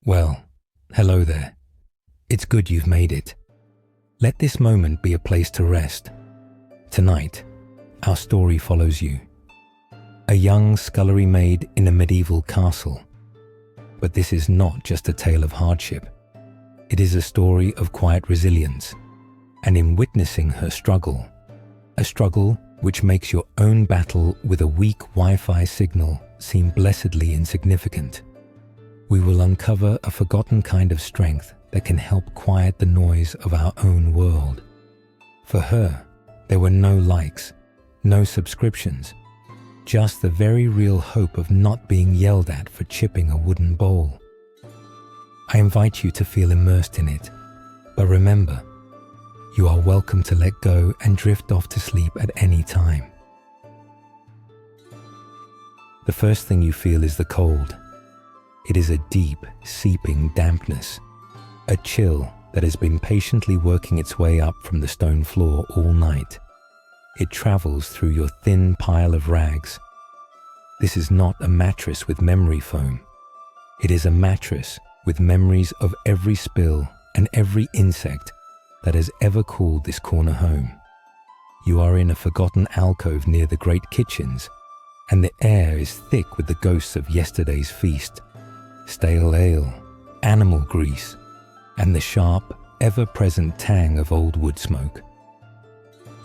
Well, hello there. It's good you've made it. Let this moment be a place to rest. Tonight, our story follows you. A young scullery maid in a medieval castle. But this is not just a tale of hardship. It is a story of quiet resilience. And in witnessing her struggle, a struggle which makes your own battle with a weak Wi-Fi signal seem blessedly insignificant, we will uncover a forgotten kind of strength that can help quiet the noise of our own world. For her, there were no likes, no subscriptions, just the very real hope of not being yelled at for chipping a wooden bowl. I invite you to feel immersed in it, but remember, you are welcome to let go and drift off to sleep at any time. The first thing you feel is the cold. It is a deep, seeping dampness, a chill that has been patiently working its way up from the stone floor all night. It travels through your thin pile of rags. This is not a mattress with memory foam. It is a mattress with memories of every spill and every insect that has ever called this corner home. You are in a forgotten alcove near the great kitchens, and the air is thick with the ghosts of yesterday's feast. Stale ale, animal grease, and the sharp, ever-present tang of old wood smoke.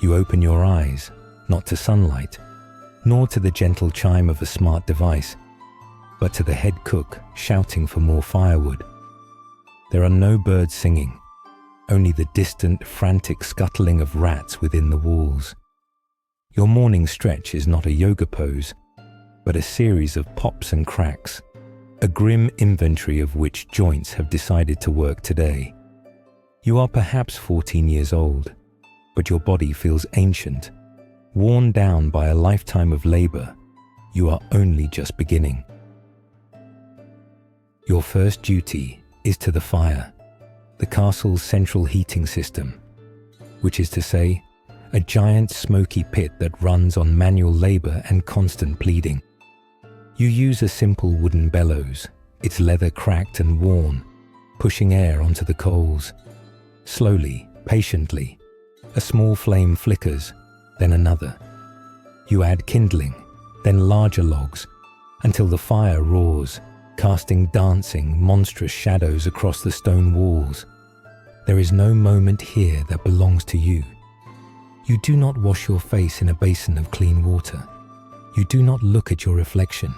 You open your eyes, not to sunlight, nor to the gentle chime of a smart device, but to the head cook shouting for more firewood. There are no birds singing, only the distant, frantic scuttling of rats within the walls. Your morning stretch is not a yoga pose, but a series of pops and cracks, a grim inventory of which joints have decided to work today. You are perhaps 14 years old, but your body feels ancient. Worn down by a lifetime of labor, you are only just beginning. Your first duty is to the fire, the castle's central heating system, which is to say, a giant smoky pit that runs on manual labor and constant pleading. You use a simple wooden bellows, its leather cracked and worn, pushing air onto the coals. Slowly, patiently, a small flame flickers, then another. You add kindling, then larger logs, until the fire roars, casting dancing, monstrous shadows across the stone walls. There is no moment here that belongs to you. You do not wash your face in a basin of clean water. You do not look at your reflection.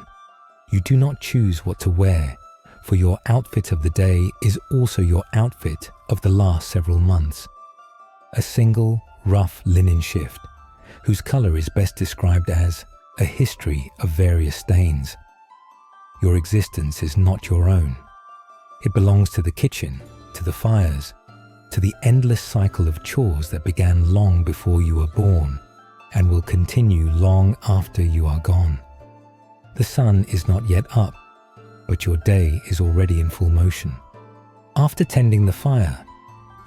You do not choose what to wear, for your outfit of the day is also your outfit of the last several months. A single, rough linen shift, whose color is best described as a history of various stains. Your existence is not your own. It belongs to the kitchen, to the fires, to the endless cycle of chores that began long before you were born and will continue long after you are gone. The sun is not yet up, but your day is already in full motion. After tending the fire,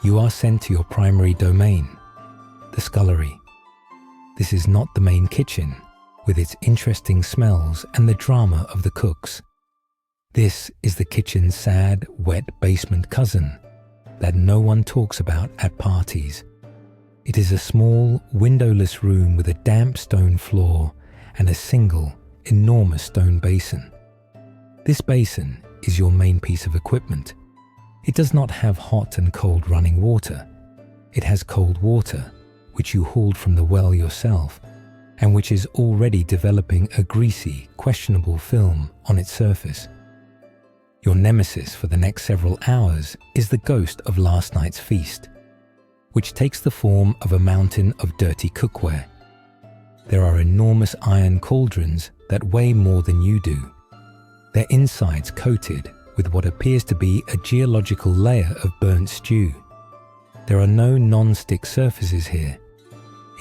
you are sent to your primary domain, the scullery. This is not the main kitchen, with its interesting smells and the drama of the cooks. This is the kitchen's sad, wet basement cousin that no one talks about at parties. It is a small, windowless room with a damp stone floor and a single, enormous stone basin. This basin is your main piece of equipment. It does not have hot and cold running water. It has cold water, which you hauled from the well yourself, and which is already developing a greasy, questionable film on its surface. Your nemesis for the next several hours is the ghost of last night's feast, which takes the form of a mountain of dirty cookware. There are enormous iron cauldrons that weigh more than you do, their insides coated with what appears to be a geological layer of burnt stew. There are no non-stick surfaces here.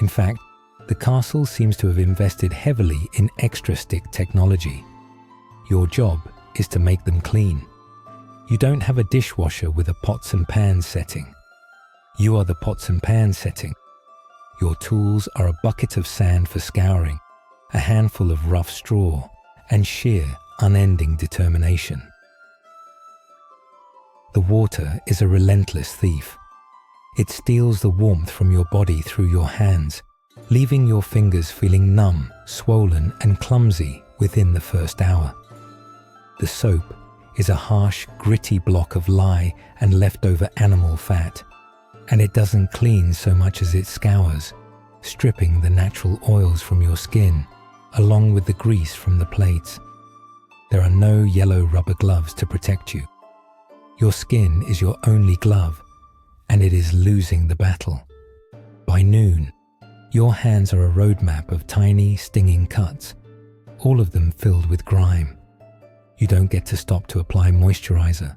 In fact, the castle seems to have invested heavily in extra-stick technology. Your job is to make them clean. You don't have a dishwasher with a pots and pans setting. You are the pots and pans setting. Your tools are a bucket of sand for scouring, a handful of rough straw, and sheer, unending determination. The water is a relentless thief. It steals the warmth from your body through your hands, leaving your fingers feeling numb, swollen, and clumsy within the first hour. The soap is a harsh, gritty block of lye and leftover animal fat, and it doesn't clean so much as it scours, stripping the natural oils from your skin, along with the grease from the plates. There are no yellow rubber gloves to protect you. Your skin is your only glove, and it is losing the battle. By noon, your hands are a roadmap of tiny, stinging cuts, all of them filled with grime. You don't get to stop to apply moisturizer.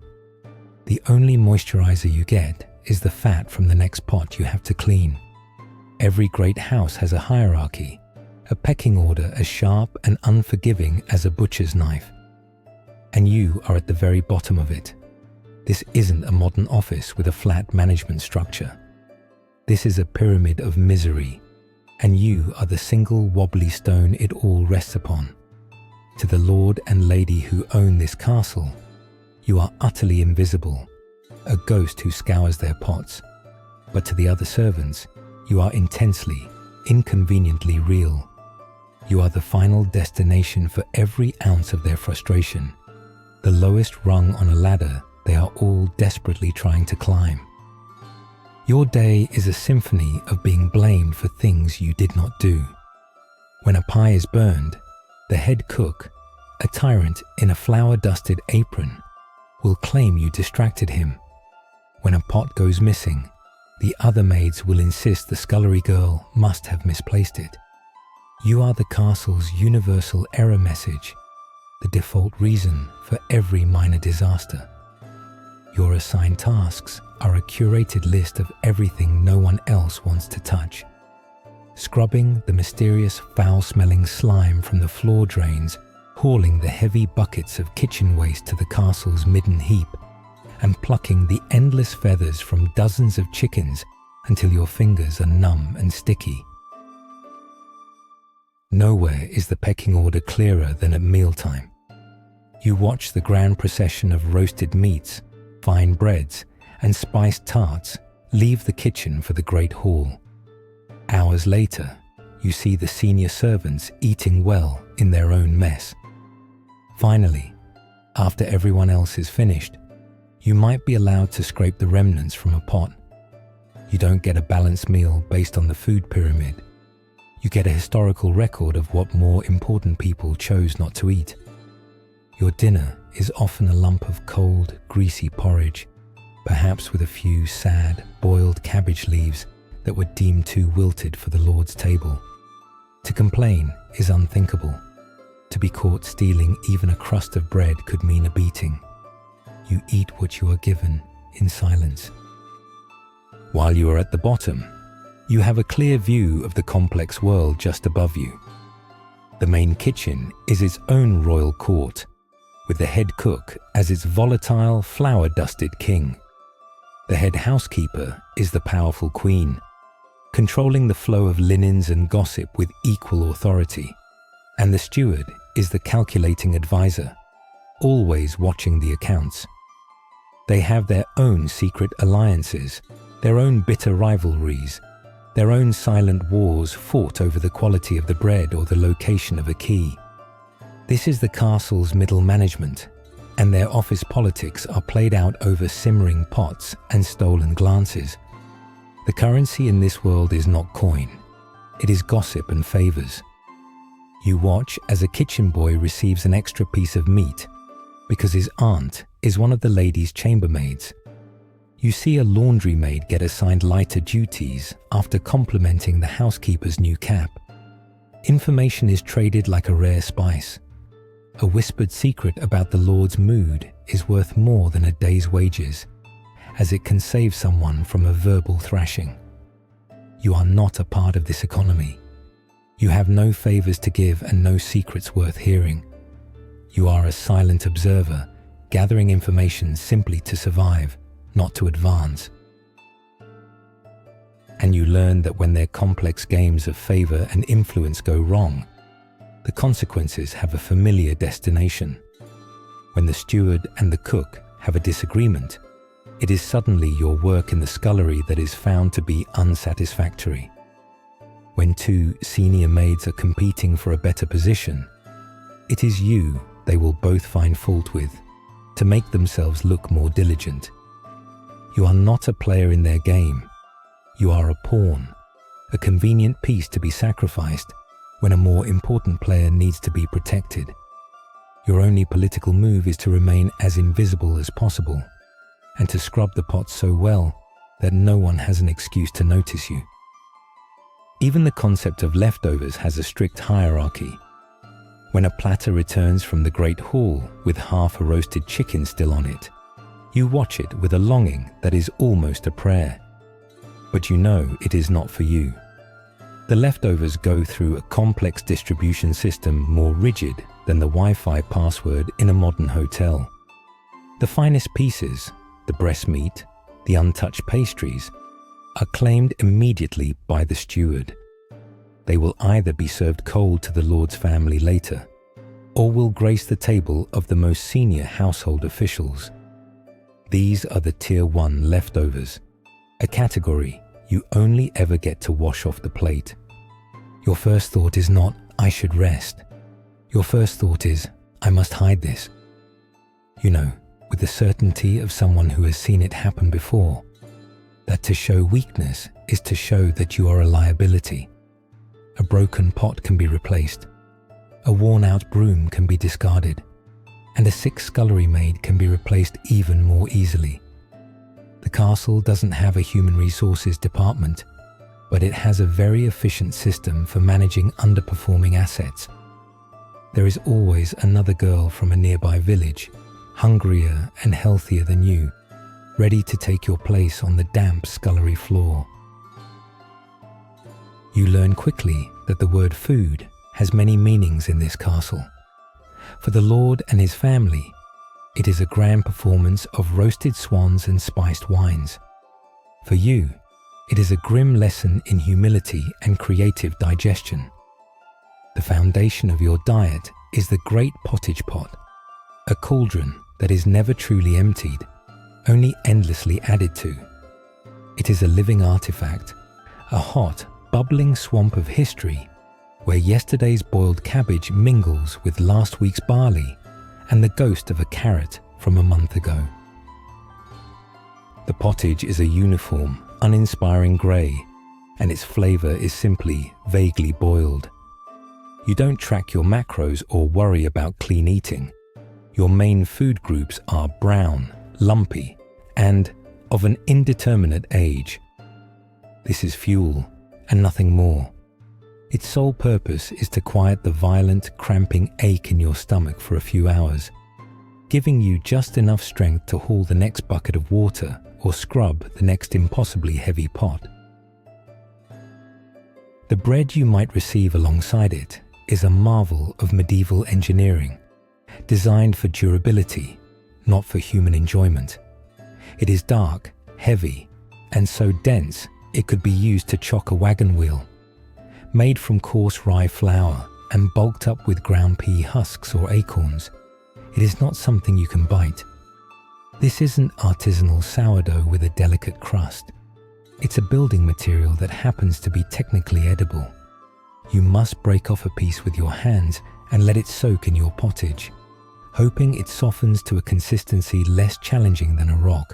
The only moisturizer you get is the fat from the next pot you have to clean. Every great house has a hierarchy, a pecking order as sharp and unforgiving as a butcher's knife. And you are at the very bottom of it. This isn't a modern office with a flat management structure. This is a pyramid of misery, and you are the single wobbly stone it all rests upon. To the lord and lady who own this castle, you are utterly invisible, a ghost who scours their pots. But to the other servants, you are intensely, inconveniently real. You are the final destination for every ounce of their frustration, the lowest rung on a ladder they are all desperately trying to climb. Your day is a symphony of being blamed for things you did not do. When a pie is burned, the head cook, a tyrant in a flour-dusted apron, will claim you distracted him. When a pot goes missing, the other maids will insist the scullery girl must have misplaced it. You are the castle's universal error message, the default reason for every minor disaster. Your assigned tasks are a curated list of everything no one else wants to touch. Scrubbing the mysterious foul-smelling slime from the floor drains, hauling the heavy buckets of kitchen waste to the castle's midden heap, and plucking the endless feathers from dozens of chickens until your fingers are numb and sticky. Nowhere is the pecking order clearer than at mealtime. You watch the grand procession of roasted meats, fine breads, and spiced tarts leave the kitchen for the great hall. Hours later, you see the senior servants eating well in their own mess. Finally, after everyone else is finished, you might be allowed to scrape the remnants from a pot. You don't get a balanced meal based on the food pyramid. You get a historical record of what more important people chose not to eat. Your dinner is often a lump of cold, greasy porridge, perhaps with a few sad, boiled cabbage leaves that were deemed too wilted for the Lord's table. To complain is unthinkable. To be caught stealing even a crust of bread could mean a beating. You eat what you are given in silence. While you are at the bottom, you have a clear view of the complex world just above you. The main kitchen is its own royal court, with the head cook as its volatile, flour-dusted king. The head housekeeper is the powerful queen, controlling the flow of linens and gossip with equal authority. And the steward is the calculating advisor, always watching the accounts. They have their own secret alliances, their own bitter rivalries, their own silent wars fought over the quality of the bread or the location of a key. This is the castle's middle management, and their office politics are played out over simmering pots and stolen glances. The currency in this world is not coin, it is gossip and favors. You watch as a kitchen boy receives an extra piece of meat because his aunt is one of the lady's chambermaids. You see a laundry maid get assigned lighter duties after complimenting the housekeeper's new cap. Information is traded like a rare spice. A whispered secret about the Lord's mood is worth more than a day's wages, as it can save someone from a verbal thrashing. You are not a part of this economy. You have no favors to give and no secrets worth hearing. You are a silent observer, gathering information simply to survive, not to advance. And you learn that when their complex games of favor and influence go wrong, the consequences have a familiar destination. When the steward and the cook have a disagreement, it is suddenly your work in the scullery that is found to be unsatisfactory. When two senior maids are competing for a better position, it is you they will both find fault with to make themselves look more diligent. You are not a player in their game. You are a pawn, a convenient piece to be sacrificed when a more important player needs to be protected. Your only political move is to remain as invisible as possible and to scrub the pot so well that no one has an excuse to notice you. Even the concept of leftovers has a strict hierarchy. When a platter returns from the Great Hall with half a roasted chicken still on it, you watch it with a longing that is almost a prayer. But you know it is not for you. The leftovers go through a complex distribution system more rigid than the Wi-Fi password in a modern hotel. The finest pieces, the breast meat, the untouched pastries, are claimed immediately by the steward. They will either be served cold to the Lord's family later, or will grace the table of the most senior household officials. These are the Tier 1 leftovers, a category you only ever get to wash off the plate. Your first thought is not, I should rest. Your first thought is, I must hide this. You know, with the certainty of someone who has seen it happen before, that to show weakness is to show that you are a liability. A broken pot can be replaced, a worn-out broom can be discarded, and a sick scullery maid can be replaced even more easily. The castle doesn't have a human resources department, but it has a very efficient system for managing underperforming assets. There is always another girl from a nearby village, hungrier and healthier than you, ready to take your place on the damp scullery floor. You learn quickly that the word food has many meanings in this castle. For the Lord and his family, it is a grand performance of roasted swans and spiced wines. For you, it is a grim lesson in humility and creative digestion. The foundation of your diet is the great pottage pot, a cauldron that is never truly emptied, only endlessly added to. It is a living artifact, a hot, bubbling swamp of history where yesterday's boiled cabbage mingles with last week's barley and the ghost of a carrot from a month ago. The pottage is a uniform, uninspiring grey, and its flavour is simply vaguely boiled. You don't track your macros or worry about clean eating. Your main food groups are brown, lumpy, and of an indeterminate age. This is fuel and nothing more. Its sole purpose is to quiet the violent, cramping ache in your stomach for a few hours, giving you just enough strength to haul the next bucket of water or scrub the next impossibly heavy pot. The bread you might receive alongside it is a marvel of medieval engineering, designed for durability, not for human enjoyment. It is dark, heavy, and so dense it could be used to chock a wagon wheel. Made from coarse rye flour and bulked up with ground pea husks or acorns, it is not something you can bite. This isn't artisanal sourdough with a delicate crust. It's a building material that happens to be technically edible. You must break off a piece with your hands and let it soak in your pottage, hoping it softens to a consistency less challenging than a rock,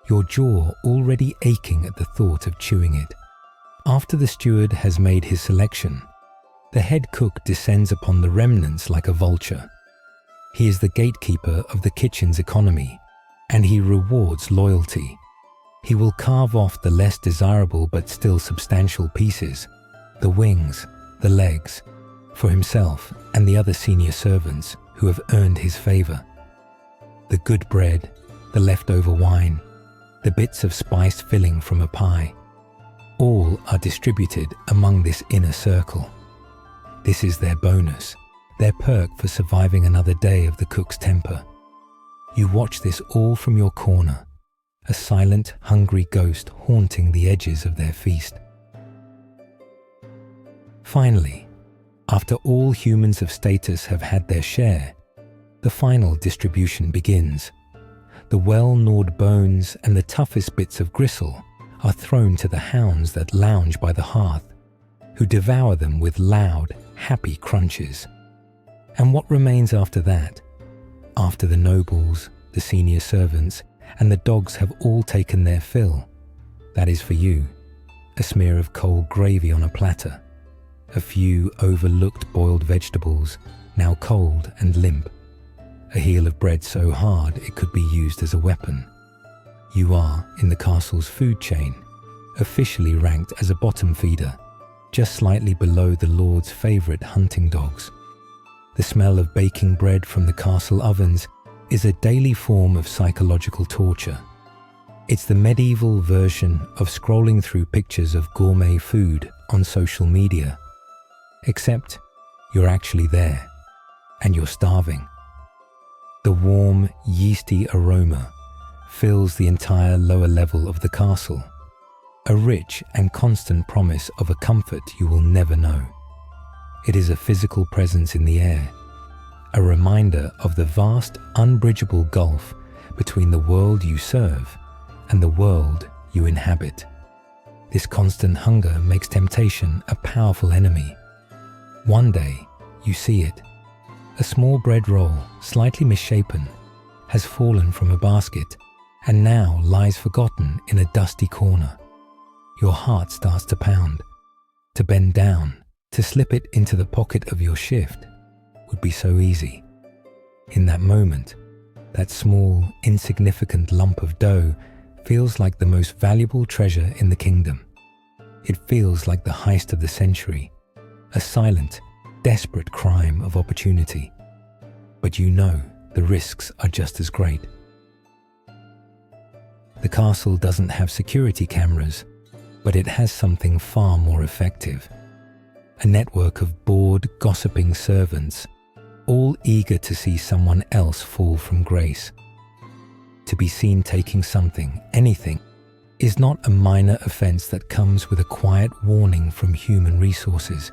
your jaw already aching at the thought of chewing it. After the steward has made his selection, the head cook descends upon the remnants like a vulture. He is the gatekeeper of the kitchen's economy, and he rewards loyalty. He will carve off the less desirable but still substantial pieces, the wings, the legs, for himself and the other senior servants who have earned his favor. The good bread, the leftover wine, the bits of spiced filling from a pie, all are distributed among this inner circle. This is their bonus, their perk for surviving another day of the cook's temper. You watch this all from your corner, a silent, hungry ghost haunting the edges of their feast. Finally, after all humans of status have had their share, the final distribution begins. the well-gnawed bones and the toughest bits of gristle are thrown to the hounds that lounge by the hearth, who devour them with loud, happy crunches. And what remains after that? After the nobles, the senior servants, and the dogs have all taken their fill, that is for you, a smear of cold gravy on a platter, a few overlooked boiled vegetables, now cold and limp, a heel of bread so hard it could be used as a weapon. You are, in the castle's food chain, officially ranked as a bottom feeder, just slightly below the Lord's favourite hunting dogs. The smell of baking bread from the castle ovens is a daily form of psychological torture. It's the medieval version of scrolling through pictures of gourmet food on social media. Except you're actually there, and you're starving. The warm, yeasty aroma fills the entire lower level of the castle, a rich and constant promise of a comfort you will never know. It is a physical presence in the air, a reminder of the vast, unbridgeable gulf between the world you serve and the world you inhabit. This constant hunger makes temptation a powerful enemy. One day, you see it. A small bread roll, slightly misshapen, has fallen from a basket and now lies forgotten in a dusty corner. Your heart starts to pound. To bend down, to slip it into the pocket of your shift would be so easy. In that moment, that small, insignificant lump of dough feels like the most valuable treasure in the kingdom. It feels like the heist of the century, a silent, desperate crime of opportunity. But you know the risks are just as great. The castle doesn't have security cameras, but it has something far more effective. A network of bored, gossiping servants, all eager to see someone else fall from grace. To be seen taking something, anything, is not a minor offense that comes with a quiet warning from human resources.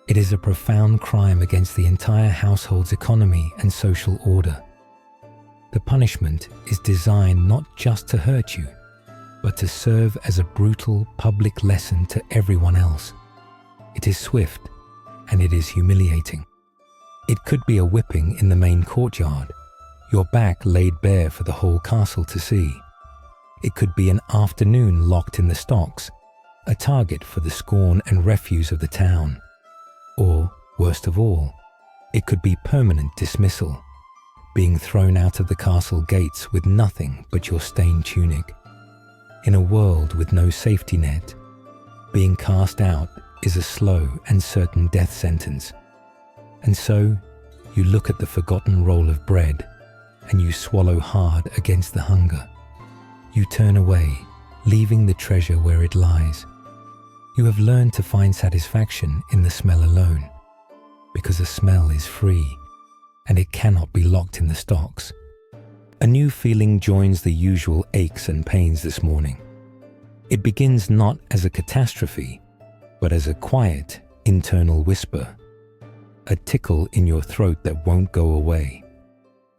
It is a profound crime against the entire household's economy and social order. The punishment is designed not just to hurt you, but to serve as a brutal public lesson to everyone else. It is swift, and it is humiliating. It could be a whipping in the main courtyard, your back laid bare for the whole castle to see. It could be an afternoon locked in the stocks, a target for the scorn and refuse of the town. Or, worst of all, it could be permanent dismissal, being thrown out of the castle gates with nothing but your stained tunic. In a world with no safety net, being cast out is a slow and certain death sentence. And so, you look at the forgotten roll of bread, and you swallow hard against the hunger. You turn away, leaving the treasure where it lies. You have learned to find satisfaction in the smell alone, because a smell is free, and it cannot be locked in the stocks. A new feeling joins the usual aches and pains this morning. It begins not as a catastrophe, but as a quiet, internal whisper. A tickle in your throat that won't go away.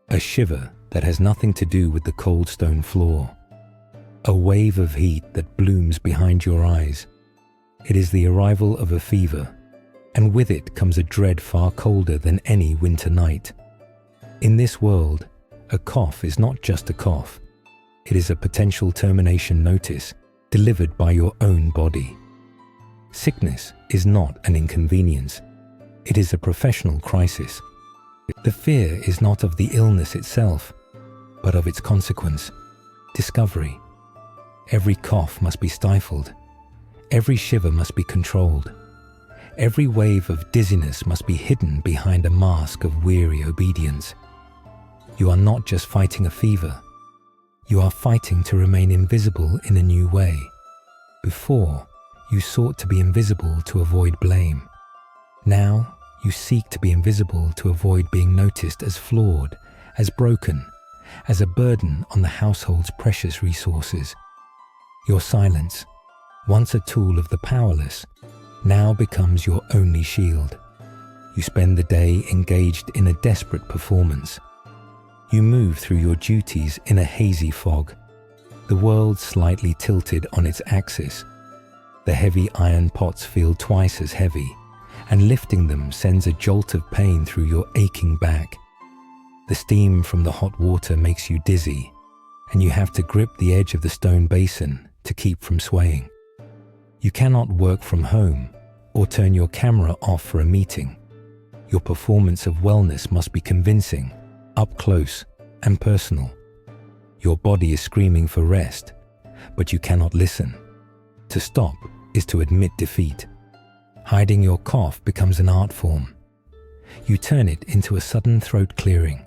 A shiver that has nothing to do with the cold stone floor. A wave of heat that blooms behind your eyes. It is the arrival of a fever, and with it comes a dread far colder than any winter night. In this world, a cough is not just a cough. It is a potential termination notice delivered by your own body. Sickness is not an inconvenience. It is a professional crisis. The fear is not of the illness itself, but of its consequence, discovery. Every cough must be stifled. Every shiver must be controlled. Every wave of dizziness must be hidden behind a mask of weary obedience. You are not just fighting a fever. You are fighting to remain invisible in a new way. Before, you sought to be invisible to avoid blame. Now, you seek to be invisible to avoid being noticed as flawed, as broken, as a burden on the household's precious resources. Your silence, once a tool of the powerless, now becomes your only shield. You spend the day engaged in a desperate performance. You move through your duties in a hazy fog, the world slightly tilted on its axis. The heavy iron pots feel twice as heavy, and lifting them sends a jolt of pain through your aching back. The steam from the hot water makes you dizzy, and you have to grip the edge of the stone basin to keep from swaying. You cannot work from home or turn your camera off for a meeting. Your performance of wellness must be convincing, up close, and personal. Your body is screaming for rest, but you cannot listen. To stop is to admit defeat. Hiding your cough becomes an art form. You turn it into a sudden throat clearing,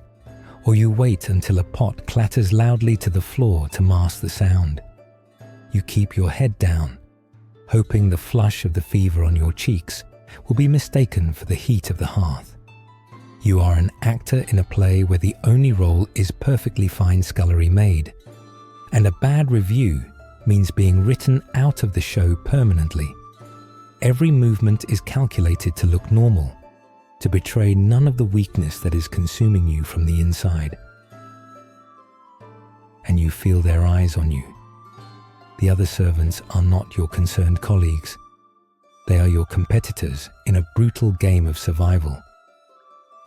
or you wait until a pot clatters loudly to the floor to mask the sound. You keep your head down, hoping the flush of the fever on your cheeks will be mistaken for the heat of the hearth. You are an actor in a play where the only role is perfectly fine scullery maid, and a bad review means being written out of the show permanently. Every movement is calculated to look normal, to betray none of the weakness that is consuming you from the inside. And you feel their eyes on you. The other servants are not your concerned colleagues. They are your competitors in a brutal game of survival.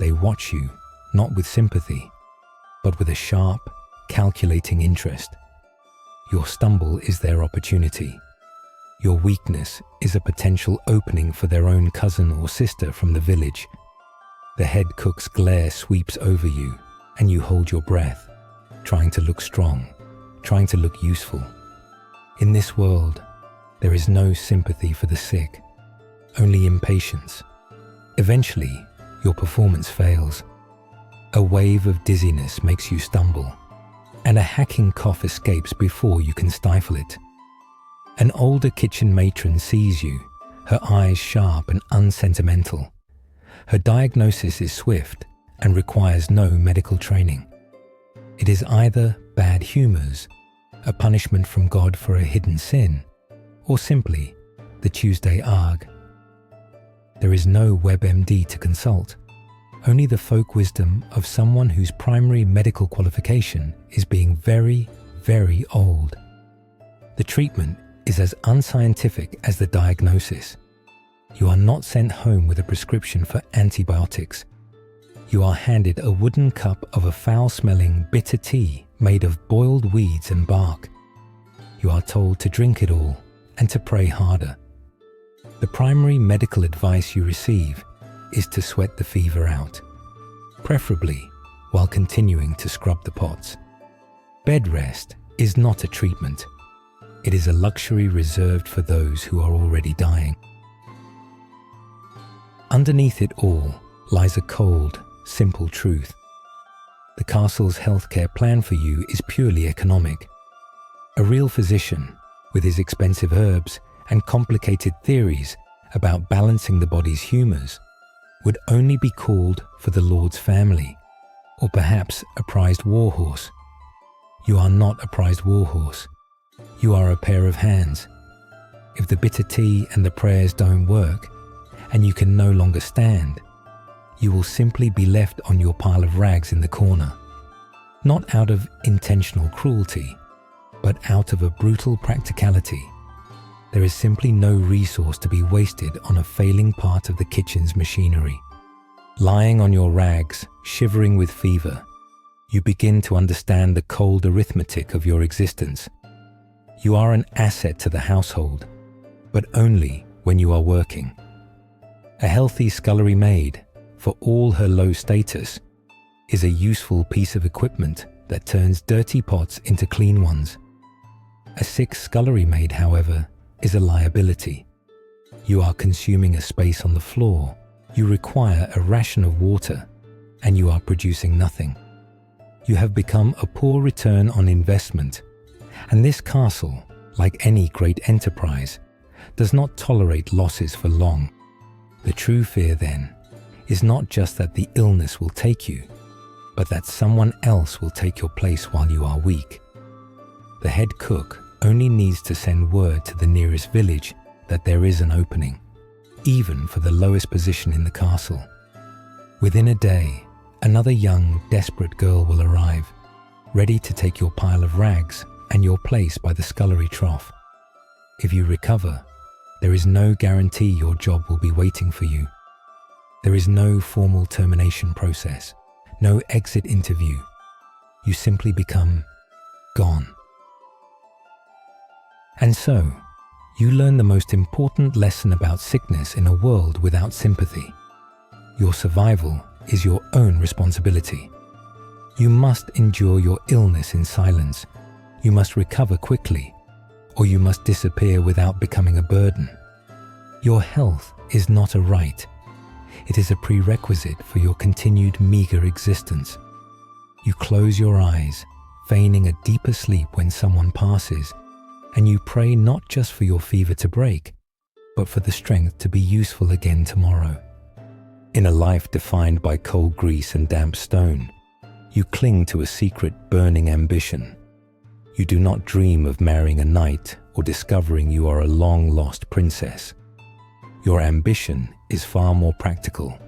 They watch you, not with sympathy, but with a sharp, calculating interest. Your stumble is their opportunity. Your weakness is a potential opening for their own cousin or sister from the village. The head cook's glare sweeps over you, and you hold your breath, trying to look strong, trying to look useful. In this world, there is no sympathy for the sick, only impatience. Eventually, your performance fails. A wave of dizziness makes you stumble, and a hacking cough escapes before you can stifle it. An older kitchen matron sees you, her eyes sharp and unsentimental. Her diagnosis is swift and requires no medical training. It is either bad humors, a punishment from God for a hidden sin, or simply the Tuesday arg. There is no WebMD to consult, only the folk wisdom of someone whose primary medical qualification is being very, very old. The treatment is as unscientific as the diagnosis. You are not sent home with a prescription for antibiotics. You are handed a wooden cup of a foul-smelling, bitter tea made of boiled weeds and bark. You are told to drink it all and to pray harder. The primary medical advice you receive is to sweat the fever out, preferably while continuing to scrub the pots. Bed rest is not a treatment. It is a luxury reserved for those who are already dying. Underneath it all lies a cold, simple truth. The castle's healthcare plan for you is purely economic. A real physician, with his expensive herbs and complicated theories about balancing the body's humours, would only be called for the Lord's family, or perhaps a prized warhorse. You are not a prized warhorse. You are a pair of hands. If the bitter tea and the prayers don't work, and you can no longer stand, you will simply be left on your pile of rags in the corner. Not out of intentional cruelty, but out of a brutal practicality. There is simply no resource to be wasted on a failing part of the kitchen's machinery. Lying on your rags, shivering with fever, you begin to understand the cold arithmetic of your existence. You are an asset to the household, but only when you are working. A healthy scullery maid, for all her low status, is a useful piece of equipment that turns dirty pots into clean ones. A sick scullery maid, however, is a liability. You are consuming a space on the floor, you require a ration of water, and you are producing nothing. You have become a poor return on investment, and this castle, like any great enterprise, does not tolerate losses for long. The true fear, then, is not just that the illness will take you, but that someone else will take your place while you are weak. The head cook only needs to send word to the nearest village that there is an opening, even for the lowest position in the castle. Within a day, another young, desperate girl will arrive, ready to take your pile of rags and your place by the scullery trough. If you recover, there is no guarantee your job will be waiting for you. There is no formal termination process, no exit interview. You simply become gone. And so, you learn the most important lesson about sickness in a world without sympathy. Your survival is your own responsibility. You must endure your illness in silence. You must recover quickly, or you must disappear without becoming a burden. Your health is not a right. It is a prerequisite for your continued meager existence. You close your eyes, feigning a deeper sleep when someone passes, and you pray not just for your fever to break, but for the strength to be useful again tomorrow. In a life defined by cold grease and damp stone, you cling to a secret burning ambition. You do not dream of marrying a knight or discovering you are a long-lost princess. Your ambition is far more practical,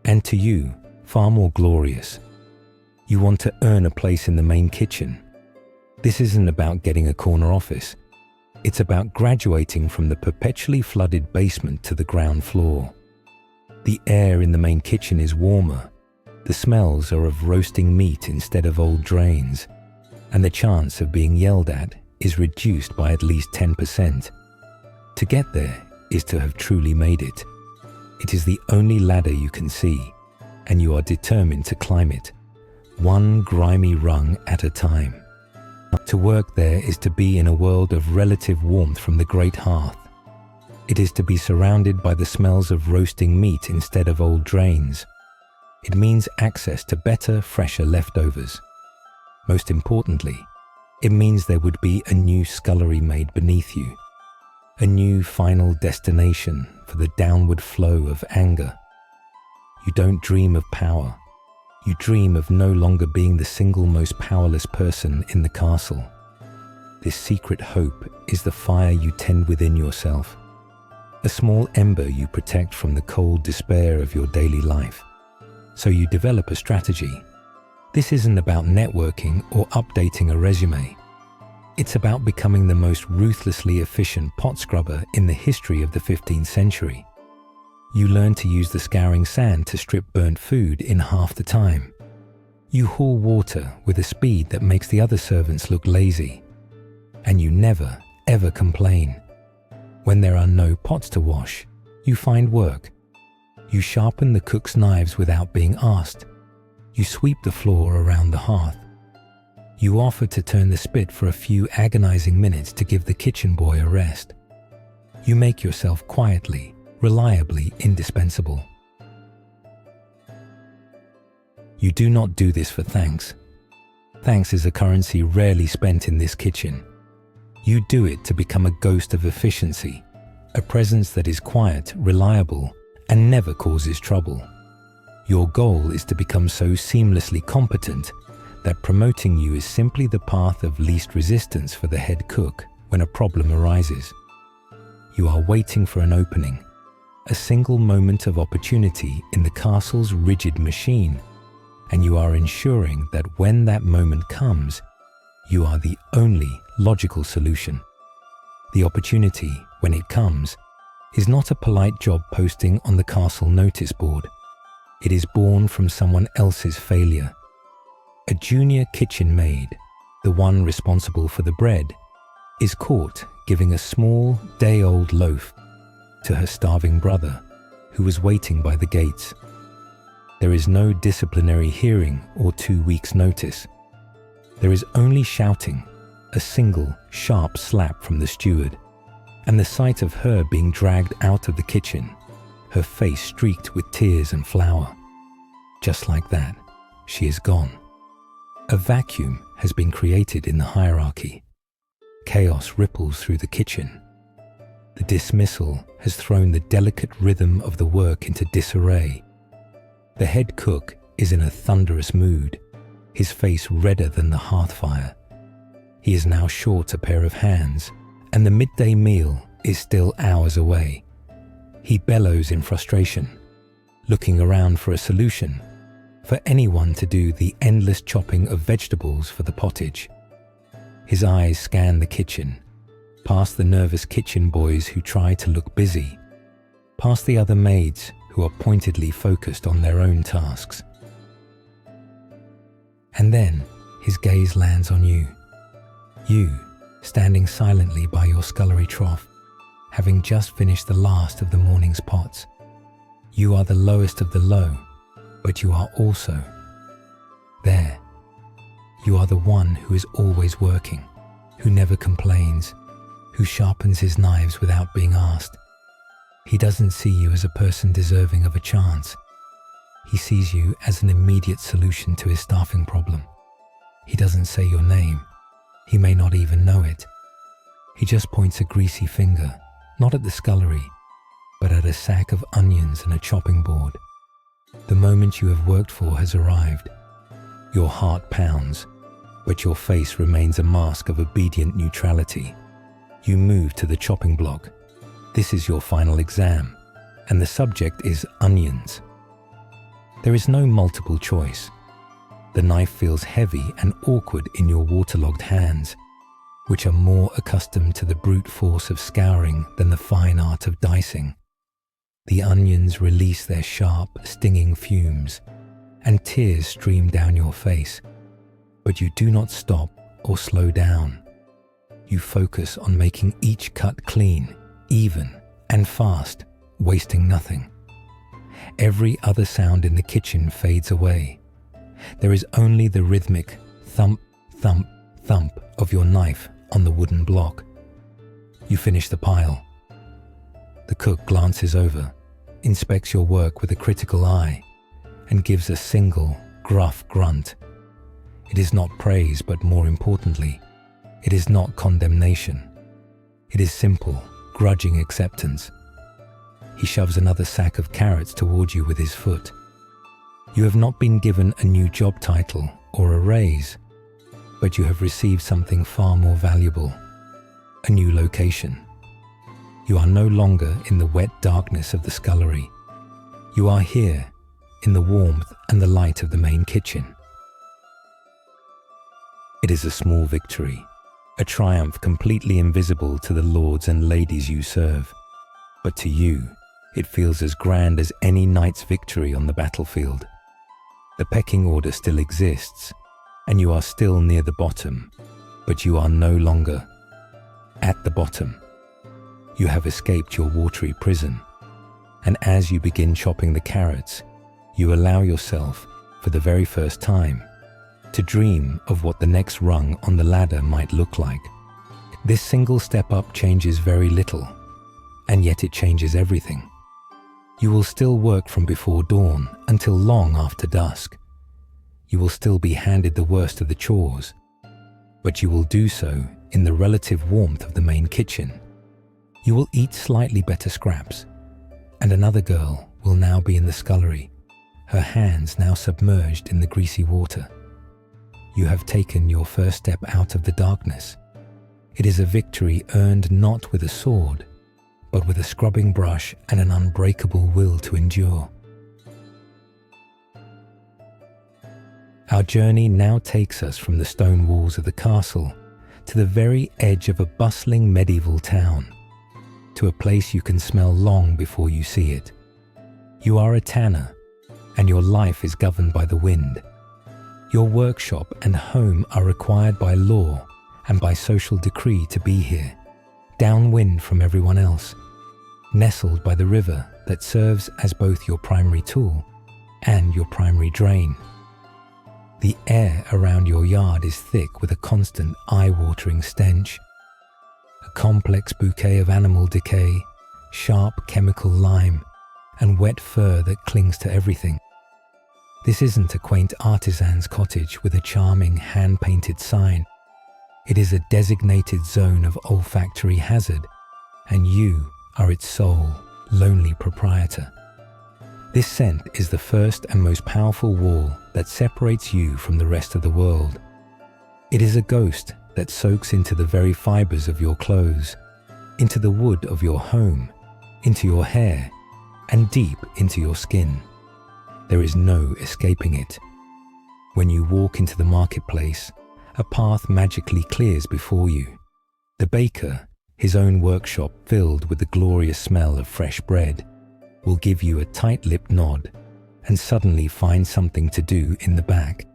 and to you, far more glorious. You want to earn a place in the main kitchen. This isn't about getting a corner office. It's about graduating from the perpetually flooded basement to the ground floor. The air in the main kitchen is warmer. The smells are of roasting meat instead of old drains, and the chance of being yelled at is reduced by at least 10%. To get there is to have truly made it. It is the only ladder you can see, and you are determined to climb it, one grimy rung at a time. To work there is to be in a world of relative warmth from the great hearth. It is to be surrounded by the smells of roasting meat instead of old drains. It means access to better, fresher leftovers. Most importantly, it means there would be a new scullery made beneath you, a new final destination for the downward flow of anger. You don't dream of power. You dream of no longer being the single most powerless person in the castle. This secret hope is the fire you tend within yourself, a small ember you protect from the cold despair of your daily life. So you develop a strategy. This isn't about networking or updating a resume. It's about becoming the most ruthlessly efficient pot scrubber in the history of the 15th century. You learn to use the scouring sand to strip burnt food in half the time. You haul water with a speed that makes the other servants look lazy. And you never, ever complain. When there are no pots to wash, you find work. You sharpen the cook's knives without being asked. You sweep the floor around the hearth. You offer to turn the spit for a few agonizing minutes to give the kitchen boy a rest. You make yourself quietly, reliably indispensable. You do not do this for thanks. Thanks is a currency rarely spent in this kitchen. You do it to become a ghost of efficiency, a presence that is quiet, reliable, and never causes trouble. Your goal is to become so seamlessly competent that promoting you is simply the path of least resistance for the head cook when a problem arises. You are waiting for an opening, a single moment of opportunity in the castle's rigid machine, and you are ensuring that when that moment comes, you are the only logical solution. The opportunity, when it comes, is not a polite job posting on the castle notice board. It is born from someone else's failure. A junior kitchen maid, the one responsible for the bread, is caught giving a small, day-old loaf to her starving brother, who was waiting by the gates. There is no disciplinary hearing or 2 weeks' notice. There is only shouting, a single, sharp slap from the steward, and the sight of her being dragged out of the kitchen, her face streaked with tears and flour. Just like that, she is gone. A vacuum has been created in the hierarchy. Chaos ripples through the kitchen. The dismissal has thrown the delicate rhythm of the work into disarray. The head cook is in a thunderous mood, his face redder than the hearth fire. He is now short a pair of hands, and the midday meal is still hours away. He bellows in frustration, looking around for a solution, for anyone to do the endless chopping of vegetables for the pottage. His eyes scan the kitchen, past the nervous kitchen boys who try to look busy, past the other maids who are pointedly focused on their own tasks. And then his gaze lands on you. You, standing silently by your scullery trough, having just finished the last of the morning's pots. You are the lowest of the low, but you are also there. You are the one who is always working, who never complains, who sharpens his knives without being asked. He doesn't see you as a person deserving of a chance. He sees you as an immediate solution to his staffing problem. He doesn't say your name. He may not even know it. He just points a greasy finger, not at the scullery, but at a sack of onions and a chopping board. The moment you have worked for has arrived. Your heart pounds, but your face remains a mask of obedient neutrality. You move to the chopping block. This is your final exam, and the subject is onions. There is no multiple choice. The knife feels heavy and awkward in your waterlogged hands, which are more accustomed to the brute force of scouring than the fine art of dicing. The onions release their sharp, stinging fumes, and tears stream down your face. But you do not stop or slow down. You focus on making each cut clean, even, and fast, wasting nothing. Every other sound in the kitchen fades away. There is only the rhythmic thump, thump, thump of your knife on the wooden block. You finish the pile. The cook glances over, inspects your work with a critical eye, and gives a single, gruff grunt. It is not praise, but more importantly, it is not condemnation. It is simple, grudging acceptance. He shoves another sack of carrots toward you with his foot. You have not been given a new job title or a raise, but you have received something far more valuable, a new location. You are no longer in the wet darkness of the scullery. You are here, in the warmth and the light of the main kitchen. It is a small victory, a triumph completely invisible to the lords and ladies you serve. But to you, it feels as grand as any knight's victory on the battlefield. The pecking order still exists, and you are still near the bottom, but you are no longer at the bottom. You have escaped your watery prison, and as you begin chopping the carrots, you allow yourself, for the very first time, to dream of what the next rung on the ladder might look like. This single step up changes very little, and yet it changes everything. You will still work from before dawn until long after dusk. You will still be handed the worst of the chores, but you will do so in the relative warmth of the main kitchen. You will eat slightly better scraps, and another girl will now be in the scullery, her hands now submerged in the greasy water. You have taken your first step out of the darkness. It is a victory earned not with a sword, but with a scrubbing brush and an unbreakable will to endure. Our journey now takes us from the stone walls of the castle to the very edge of a bustling medieval town, to a place you can smell long before you see it. You are a tanner, and your life is governed by the wind. Your workshop and home are required by law and by social decree to be here, downwind from everyone else, nestled by the river that serves as both your primary tool and your primary drain. The air around your yard is thick with a constant eye-watering stench, a complex bouquet of animal decay, sharp chemical lime, and wet fur that clings to everything. This isn't a quaint artisan's cottage with a charming hand-painted sign. It is a designated zone of olfactory hazard, and you are its sole, lonely proprietor. This scent is the first and most powerful wall that separates you from the rest of the world. It is a ghost that soaks into the very fibers of your clothes, into the wood of your home, into your hair, and deep into your skin. There is no escaping it. When you walk into the marketplace, a path magically clears before you. The baker, his own workshop filled with the glorious smell of fresh bread, will give you a tight-lipped nod and suddenly find something to do in the back.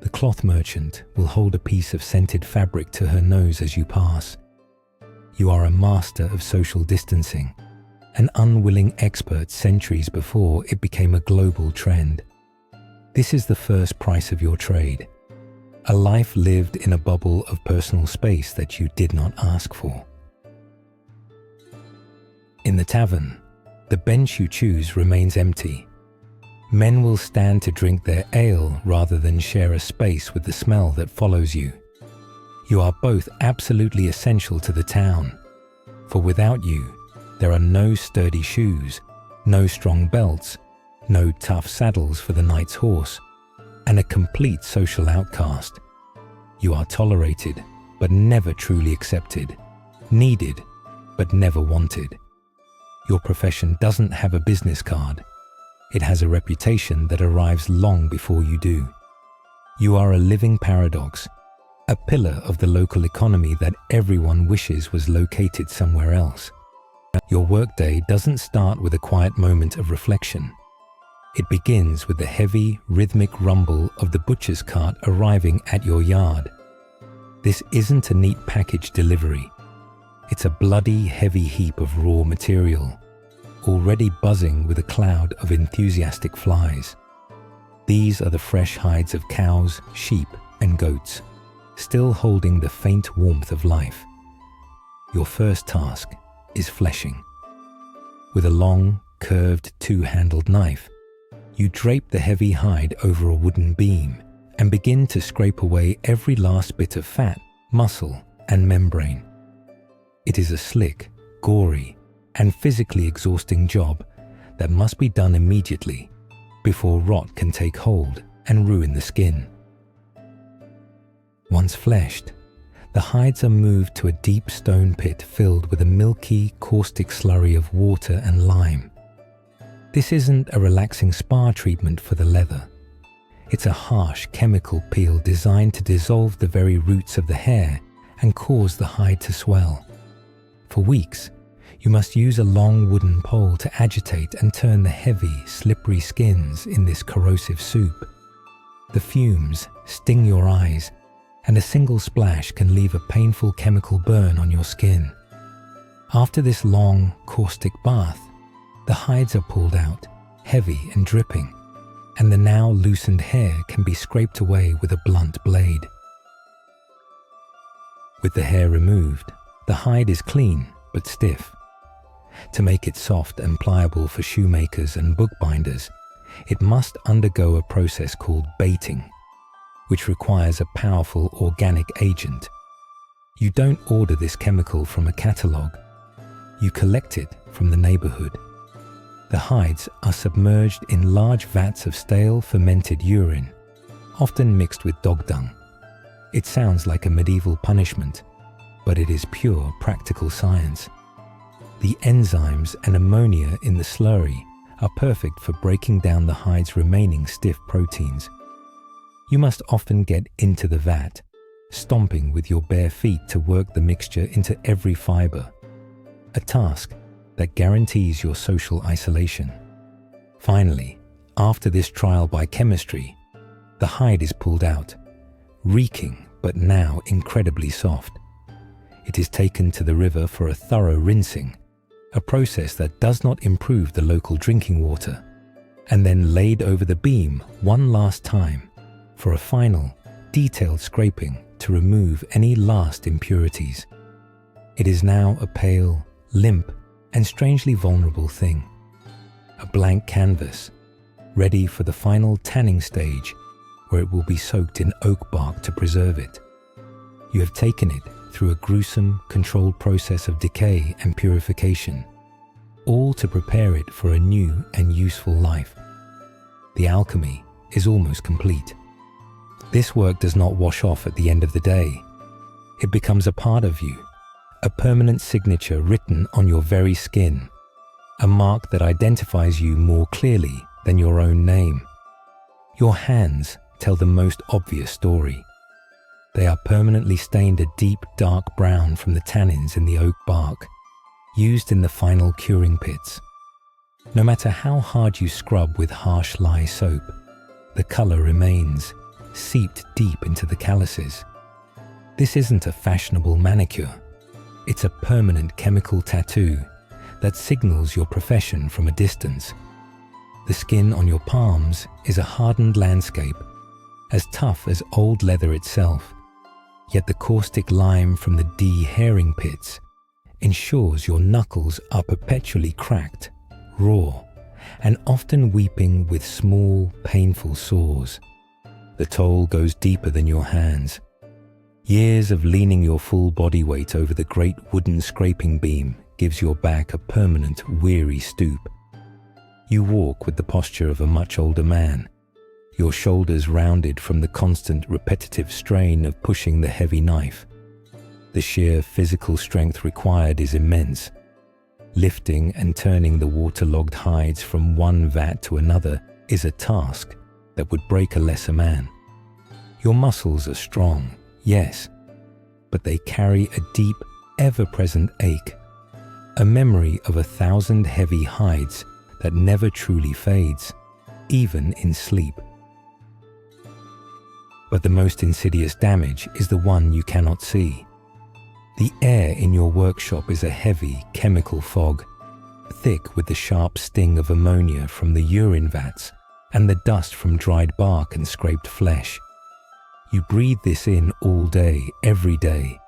The cloth merchant will hold a piece of scented fabric to her nose as you pass. You are a master of social distancing, an unwilling expert centuries before it became a global trend. This is the first price of your trade, a life lived in a bubble of personal space that you did not ask for. In the tavern, the bench you choose remains empty. Men will stand to drink their ale rather than share a space with the smell that follows you. You are both absolutely essential to the town, for without you, there are no sturdy shoes, no strong belts, no tough saddles for the knight's horse, and a complete social outcast. You are tolerated, but never truly accepted, needed, but never wanted. Your profession doesn't have a business card. It has a reputation that arrives long before you do. You are a living paradox, a pillar of the local economy that everyone wishes was located somewhere else. Your workday doesn't start with a quiet moment of reflection. It begins with the heavy, rhythmic rumble of the butcher's cart arriving at your yard. This isn't a neat package delivery. It's a bloody, heavy heap of raw material, already buzzing with a cloud of enthusiastic flies. These are the fresh hides of cows, sheep, and goats, still holding the faint warmth of life. Your first task is fleshing. With a long, curved, two-handled knife, you drape the heavy hide over a wooden beam and begin to scrape away every last bit of fat, muscle, and membrane. It is a slick, gory, and physically exhausting job that must be done immediately before rot can take hold and ruin the skin. Once fleshed, the hides are moved to a deep stone pit filled with a milky, caustic slurry of water and lime. This isn't a relaxing spa treatment for the leather. It's a harsh chemical peel designed to dissolve the very roots of the hair and cause the hide to swell. For weeks, you must use a long wooden pole to agitate and turn the heavy, slippery skins in this corrosive soup. The fumes sting your eyes, and a single splash can leave a painful chemical burn on your skin. After this long, caustic bath, the hides are pulled out, heavy and dripping, and the now loosened hair can be scraped away with a blunt blade. With the hair removed, the hide is clean but stiff. To make it soft and pliable for shoemakers and bookbinders, it must undergo a process called baiting, which requires a powerful organic agent. You don't order this chemical from a catalogue. You collect it from the neighborhood. The hides are submerged in large vats of stale fermented urine, often mixed with dog dung. It sounds like a medieval punishment, but it is pure practical science. The enzymes and ammonia in the slurry are perfect for breaking down the hide's remaining stiff proteins. You must often get into the vat, stomping with your bare feet to work the mixture into every fiber, a task that guarantees your social isolation. Finally, after this trial by chemistry, the hide is pulled out, reeking but now incredibly soft. It is taken to the river for a thorough rinsing, a process that does not improve the local drinking water, and then laid over the beam one last time for a final, detailed scraping to remove any last impurities. It is now a pale, limp, and strangely vulnerable thing, a blank canvas, ready for the final tanning stage where it will be soaked in oak bark to preserve it. You have taken it through a gruesome, controlled process of decay and purification, all to prepare it for a new and useful life. The alchemy is almost complete. This work does not wash off at the end of the day. It becomes a part of you, a permanent signature written on your very skin, a mark that identifies you more clearly than your own name. Your hands tell the most obvious story. They are permanently stained a deep dark brown from the tannins in the oak bark, used in the final curing pits. No matter how hard you scrub with harsh lye soap, the color remains, seeped deep into the calluses. This isn't a fashionable manicure. It's a permanent chemical tattoo that signals your profession from a distance. The skin on your palms is a hardened landscape, as tough as old leather itself, yet the caustic lime from the de-hairing pits ensures your knuckles are perpetually cracked, raw, and often weeping with small, painful sores. The toll goes deeper than your hands. Years of leaning your full body weight over the great wooden scraping beam gives your back a permanent, weary stoop. You walk with the posture of a much older man, your shoulders rounded from the constant, repetitive strain of pushing the heavy knife. The sheer physical strength required is immense. Lifting and turning the waterlogged hides from one vat to another is a task that would break a lesser man. Your muscles are strong, yes, but they carry a deep, ever-present ache, a memory of 1,000 heavy hides that never truly fades, even in sleep. But the most insidious damage is the one you cannot see. The air in your workshop is a heavy chemical fog, thick with the sharp sting of ammonia from the urine vats and the dust from dried bark and scraped flesh. You breathe this in all day, every day.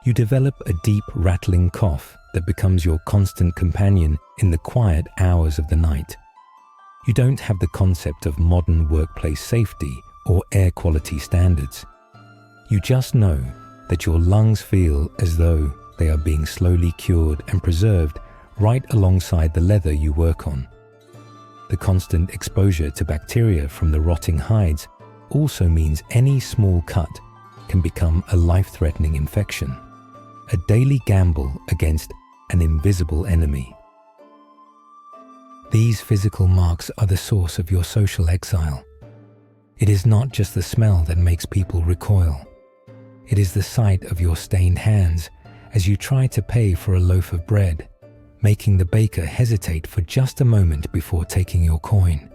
You develop a deep rattling cough that becomes your constant companion in the quiet hours of the night. You don't have the concept of modern workplace safety or air quality standards. You just know that your lungs feel as though they are being slowly cured and preserved right alongside the leather you work on. The constant exposure to bacteria from the rotting hides also means any small cut can become a life-threatening infection, a daily gamble against an invisible enemy. These physical marks are the source of your social exile. It is not just the smell that makes people recoil. It is the sight of your stained hands as you try to pay for a loaf of bread, making the baker hesitate for just a moment before taking your coin.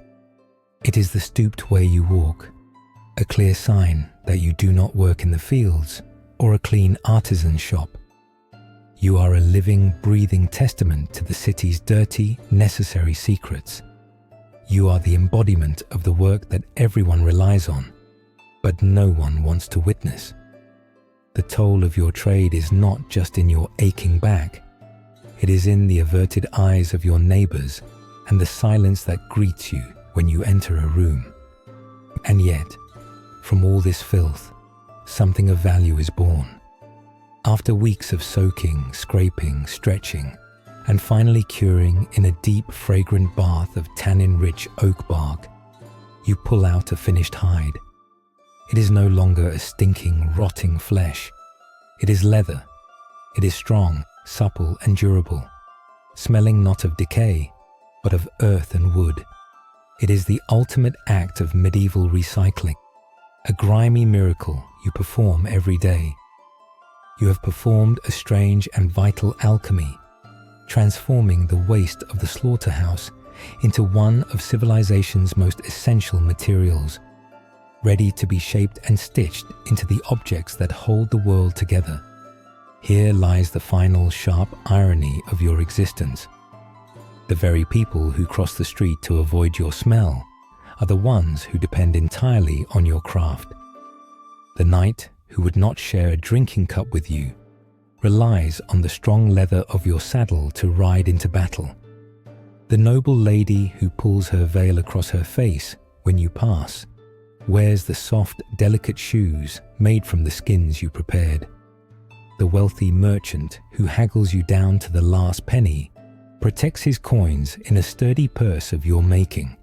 It is the stooped way you walk, a clear sign that you do not work in the fields or a clean artisan shop. You are a living, breathing testament to the city's dirty, necessary secrets. You are the embodiment of the work that everyone relies on, but no one wants to witness. The toll of your trade is not just in your aching back. It is in the averted eyes of your neighbors and the silence that greets you when you enter a room. And yet, from all this filth, something of value is born. After weeks of soaking, scraping, stretching, and finally curing in a deep, fragrant bath of tannin-rich oak bark, you pull out a finished hide. It is no longer a stinking, rotting flesh. It is leather. It is strong, supple, and durable, smelling not of decay, but of earth and wood. It is the ultimate act of medieval recycling, a grimy miracle you perform every day. You have performed a strange and vital alchemy, transforming the waste of the slaughterhouse into one of civilization's most essential materials, ready to be shaped and stitched into the objects that hold the world together. Here lies the final sharp irony of your existence. The very people who cross the street to avoid your smell are the ones who depend entirely on your craft. The knight who would not share a drinking cup with you relies on the strong leather of your saddle to ride into battle. The noble lady who pulls her veil across her face when you pass wears the soft, delicate shoes made from the skins you prepared. The wealthy merchant who haggles you down to the last penny protects his coins in a sturdy purse of your making.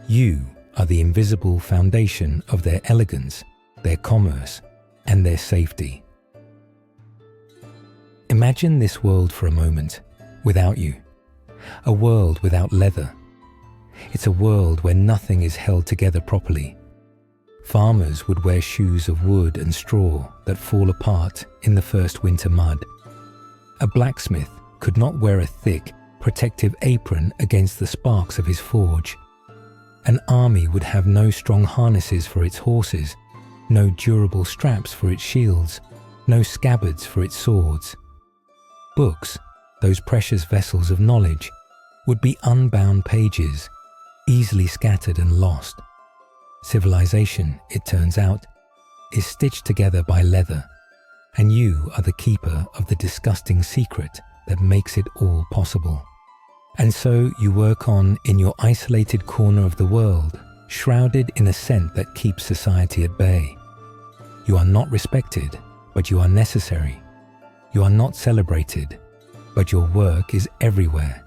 You are the invisible foundation of their elegance, their commerce, and their safety. Imagine this world for a moment, without you. A world without leather. It's a world where nothing is held together properly. Farmers would wear shoes of wood and straw that fall apart in the first winter mud. A blacksmith could not wear a thick, protective apron against the sparks of his forge. An army would have no strong harnesses for its horses, no durable straps for its shields, no scabbards for its swords. Books, those precious vessels of knowledge, would be unbound pages, easily scattered and lost. Civilization, it turns out, is stitched together by leather, and you are the keeper of the disgusting secret that makes it all possible. And so you work on in your isolated corner of the world, shrouded in a scent that keeps society at bay. You are not respected, but you are necessary. You are not celebrated, but your work is everywhere.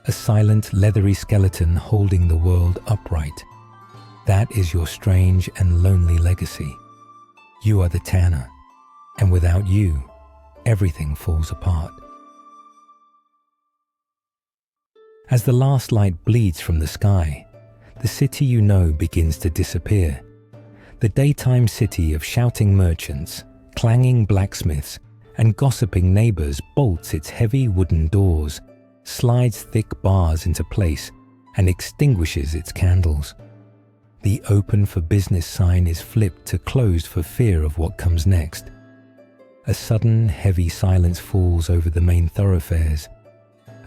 A silent, leathery skeleton holding the world upright. That is your strange and lonely legacy. You are the tanner, and without you, everything falls apart. As the last light bleeds from the sky, the city you know begins to disappear. The daytime city of shouting merchants, clanging blacksmiths, and gossiping neighbors bolts its heavy wooden doors, slides thick bars into place, and extinguishes its candles. The open for business sign is flipped to closed for fear of what comes next. A sudden, heavy silence falls over the main thoroughfares,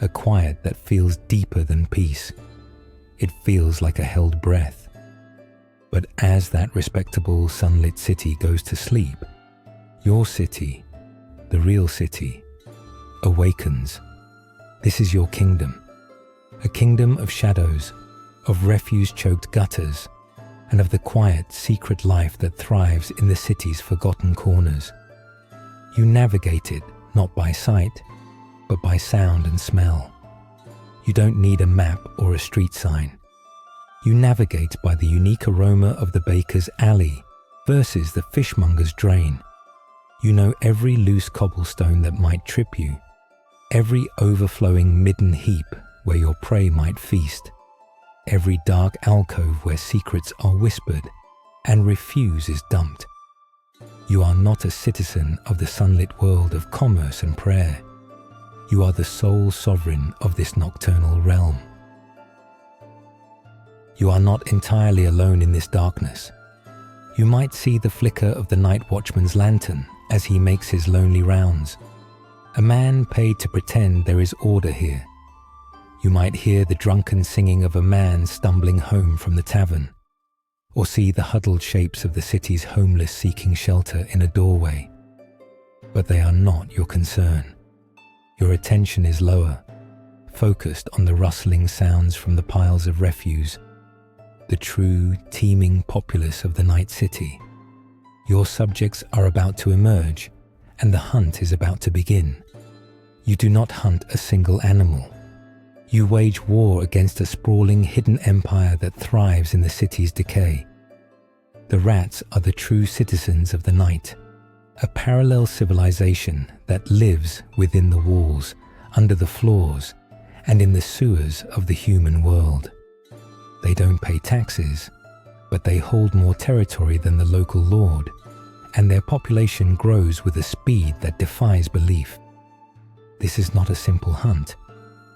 a quiet that feels deeper than peace. It feels like a held breath. But as that respectable, sunlit city goes to sleep, your city, the real city, awakens. This is your kingdom, a kingdom of shadows, of refuse-choked gutters, and of the quiet, secret life that thrives in the city's forgotten corners. You navigate it not by sight, but by sound and smell. You don't need a map or a street sign. You navigate by the unique aroma of the baker's alley versus the fishmonger's drain. You know every loose cobblestone that might trip you, every overflowing midden heap where your prey might feast, every dark alcove where secrets are whispered and refuse is dumped. You are not a citizen of the sunlit world of commerce and prayer. You are the sole sovereign of this nocturnal realm. You are not entirely alone in this darkness. You might see the flicker of the night watchman's lantern as he makes his lonely rounds, a man paid to pretend there is order here. You might hear the drunken singing of a man stumbling home from the tavern, or see the huddled shapes of the city's homeless seeking shelter in a doorway. But they are not your concern. Your attention is lower, focused on the rustling sounds from the piles of refuse, the true, teeming populace of the night city. Your subjects are about to emerge, and the hunt is about to begin. You do not hunt a single animal. You wage war against a sprawling hidden empire that thrives in the city's decay. The rats are the true citizens of the night, a parallel civilization that lives within the walls, under the floors, and in the sewers of the human world. They don't pay taxes, but they hold more territory than the local lord, and their population grows with a speed that defies belief. This is not a simple hunt.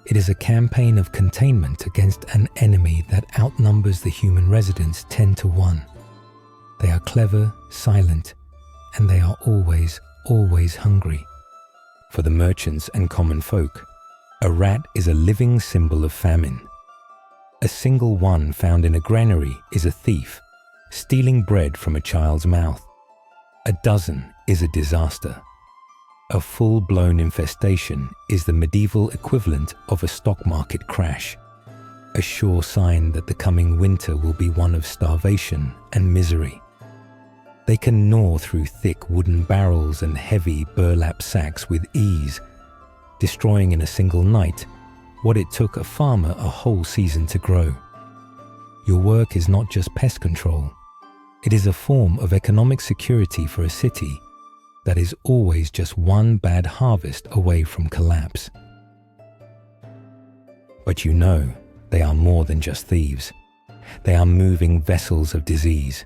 It is a campaign of containment against an enemy that outnumbers the human residents 10 to 1. They are clever, silent, and they are always, always hungry. For the merchants and common folk, a rat is a living symbol of famine. A single one found in a granary is a thief, stealing bread from a child's mouth. A dozen is a disaster. A full-blown infestation is the medieval equivalent of a stock market crash, a sure sign that the coming winter will be one of starvation and misery. They can gnaw through thick wooden barrels and heavy burlap sacks with ease, destroying in a single night what it took a farmer a whole season to grow. Your work is not just pest control. It is a form of economic security for a city that is always just one bad harvest away from collapse. But you know, they are more than just thieves. They are moving vessels of disease.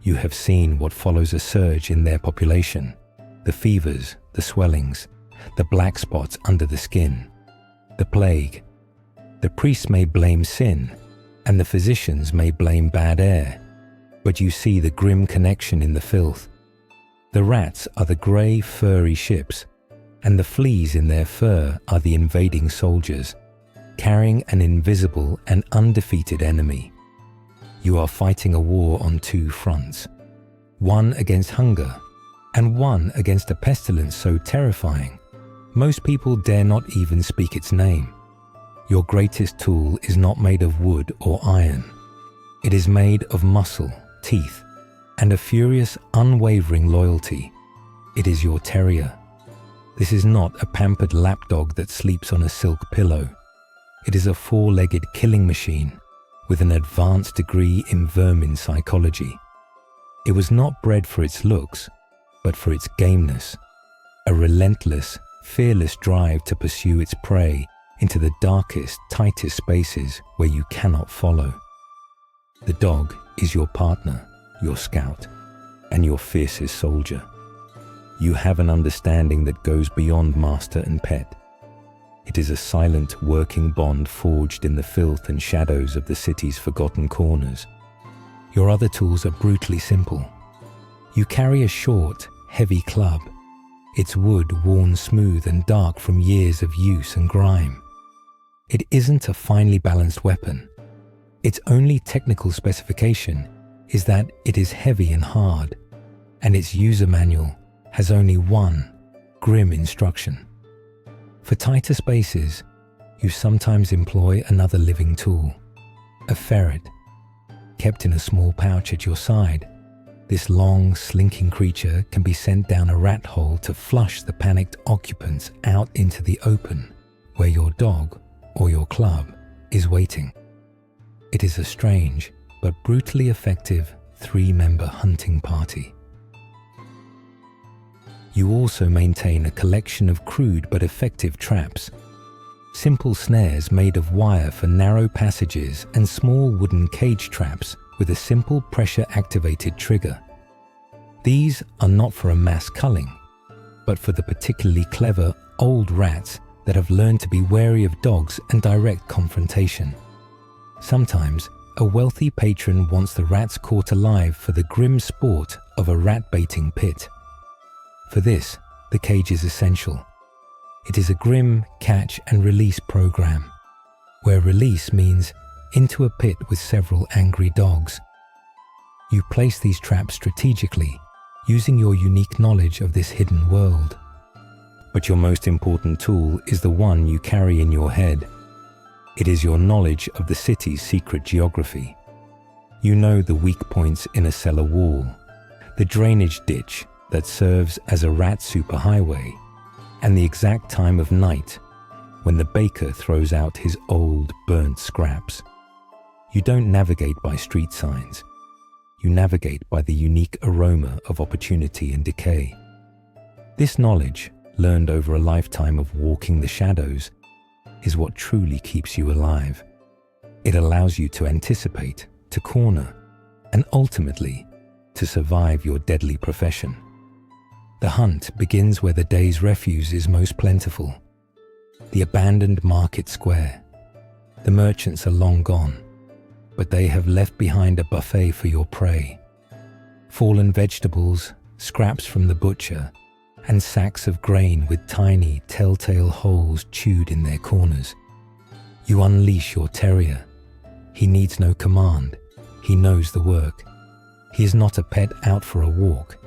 You have seen what follows a surge in their population: the fevers, the swellings, the black spots under the skin, the plague. The priests may blame sin, and the physicians may blame bad air, but you see the grim connection in the filth. The rats are the grey, furry ships, and the fleas in their fur are the invading soldiers, carrying an invisible and undefeated enemy. You are fighting a war on two fronts, one against hunger, and one against a pestilence so terrifying, most people dare not even speak its name. Your greatest tool is not made of wood or iron. It is made of muscle, teeth, and a furious, unwavering loyalty. It is your terrier. This is not a pampered lapdog that sleeps on a silk pillow. It is a four-legged killing machine with an advanced degree in vermin psychology. It was not bred for its looks, but for its gameness, a relentless, fearless drive to pursue its prey into the darkest, tightest spaces where you cannot follow. The dog is your partner, your scout, and your fiercest soldier. You have an understanding that goes beyond master and pet. It is a silent, working bond forged in the filth and shadows of the city's forgotten corners. Your other tools are brutally simple. You carry a short, heavy club, its wood worn smooth and dark from years of use and grime. It isn't a finely balanced weapon. Its only technical specification is that it is heavy and hard, and its user manual has only one grim instruction. For tighter spaces, you sometimes employ another living tool, a ferret, kept in a small pouch at your side. This long, slinking creature can be sent down a rat hole to flush the panicked occupants out into the open, where your dog or your club is waiting. It is a strange but brutally effective three-member hunting party. You also maintain a collection of crude but effective traps, simple snares made of wire for narrow passages and small wooden cage traps with a simple pressure-activated trigger. These are not for a mass culling, but for the particularly clever old rats that have learned to be wary of dogs and direct confrontation. Sometimes, a wealthy patron wants the rats caught alive for the grim sport of a rat-baiting pit. For this, the cage is essential. It is a grim catch and release program, where release means into a pit with several angry dogs. You place these traps strategically, using your unique knowledge of this hidden world. But your most important tool is the one you carry in your head. It is your knowledge of the city's secret geography. You know the weak points in a cellar wall, the drainage ditch that serves as a rat superhighway, and the exact time of night when the baker throws out his old, burnt scraps. You don't navigate by street signs. You navigate by the unique aroma of opportunity and decay. This knowledge, learned over a lifetime of walking the shadows, is what truly keeps you alive. It allows you to anticipate, to corner, and ultimately, to survive your deadly profession. The hunt begins where the day's refuse is most plentiful. The abandoned market square. The merchants are long gone, but they have left behind a buffet for your prey. Fallen vegetables, scraps from the butcher, and sacks of grain with tiny, telltale holes chewed in their corners. You unleash your terrier. He needs no command. He knows the work. He is not a pet out for a walk.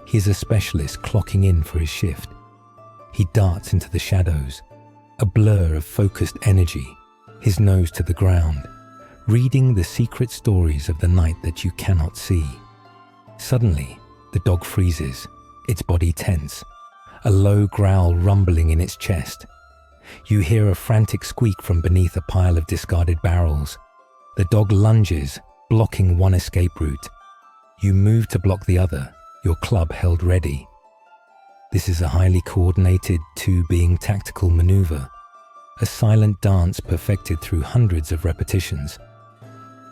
He is a specialist clocking in for his shift. He darts into the shadows, a blur of focused energy, his nose to the ground, reading the secret stories of the night that you cannot see. Suddenly, the dog freezes, its body tense, a low growl rumbling in its chest. You hear a frantic squeak from beneath a pile of discarded barrels. The dog lunges, blocking one escape route. You move to block the other, your club held ready. This is a highly coordinated two-being tactical maneuver, a silent dance perfected through hundreds of repetitions.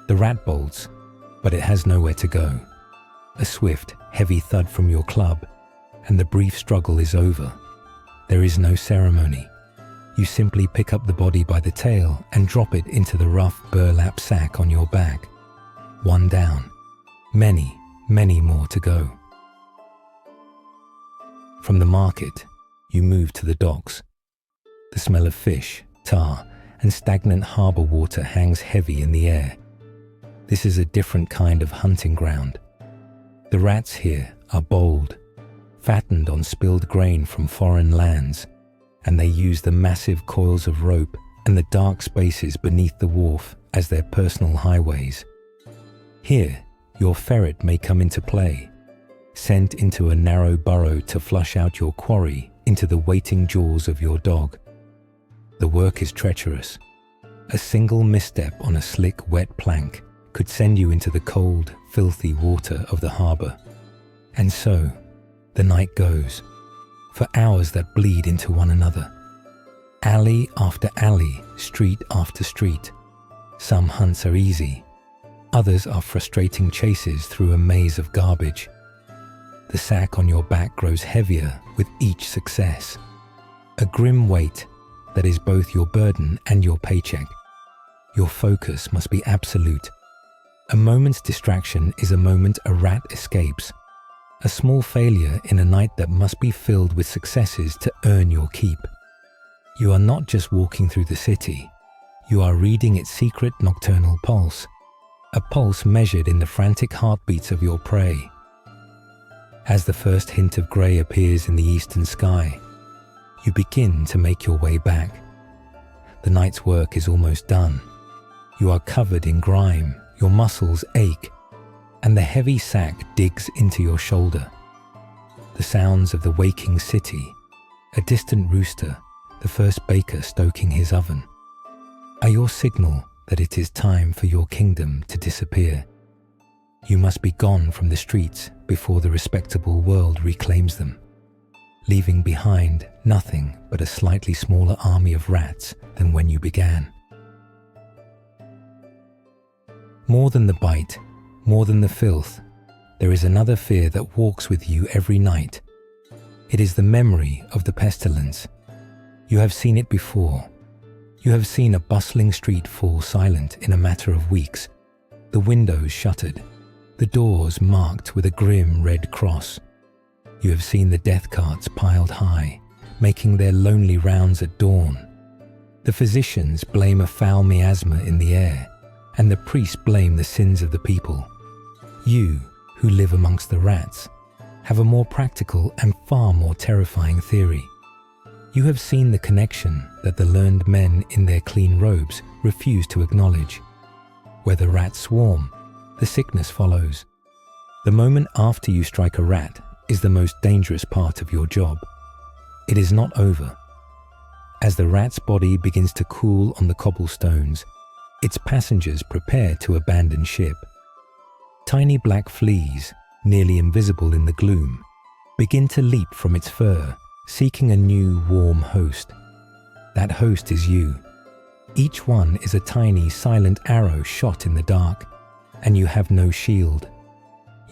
The rat bolts, but it has nowhere to go. A swift, heavy thud from your club, and the brief struggle is over. There is no ceremony. You simply pick up the body by the tail and drop it into the rough burlap sack on your back. One down. Many, many more to go. From the market, you move to the docks. The smell of fish, tar, and stagnant harbour water hangs heavy in the air. This is a different kind of hunting ground. The rats here are bold, fattened on spilled grain from foreign lands, and they use the massive coils of rope and the dark spaces beneath the wharf as their personal highways. Here, your ferret may come into play, sent into a narrow burrow to flush out your quarry into the waiting jaws of your dog. The work is treacherous. A single misstep on a slick, wet plank could send you into the cold, filthy water of the harbour. And so, the night goes, for hours that bleed into one another. Alley after alley, street after street. Some hunts are easy. Others are frustrating chases through a maze of garbage. The sack on your back grows heavier with each success. A grim weight that is both your burden and your paycheck. Your focus must be absolute. A moment's distraction is a moment a rat escapes. A small failure in a night that must be filled with successes to earn your keep. You are not just walking through the city. You are reading its secret nocturnal pulse. A pulse measured in the frantic heartbeats of your prey. As the first hint of grey appears in the eastern sky, you begin to make your way back. The night's work is almost done. You are covered in grime, your muscles ache, and the heavy sack digs into your shoulder. The sounds of the waking city, a distant rooster, the first baker stoking his oven, are your signal that it is time for your kingdom to disappear. You must be gone from the streets before the respectable world reclaims them, leaving behind nothing but a slightly smaller army of rats than when you began. More than the bite, more than the filth, there is another fear that walks with you every night. It is the memory of the pestilence. You have seen it before. You have seen a bustling street fall silent in a matter of weeks, the windows shuttered, the doors marked with a grim red cross. You have seen the death carts piled high, making their lonely rounds at dawn. The physicians blame a foul miasma in the air, and the priests blame the sins of the people. You, who live amongst the rats, have a more practical and far more terrifying theory. You have seen the connection that the learned men in their clean robes refuse to acknowledge. Where the rats swarm, the sickness follows. The moment after you strike a rat is the most dangerous part of your job. It is not over. As the rat's body begins to cool on the cobblestones, its passengers prepare to abandon ship. Tiny black fleas, nearly invisible in the gloom, begin to leap from its fur, seeking a new warm host. That host is you. Each one is a tiny, silent arrow shot in the dark, and you have no shield.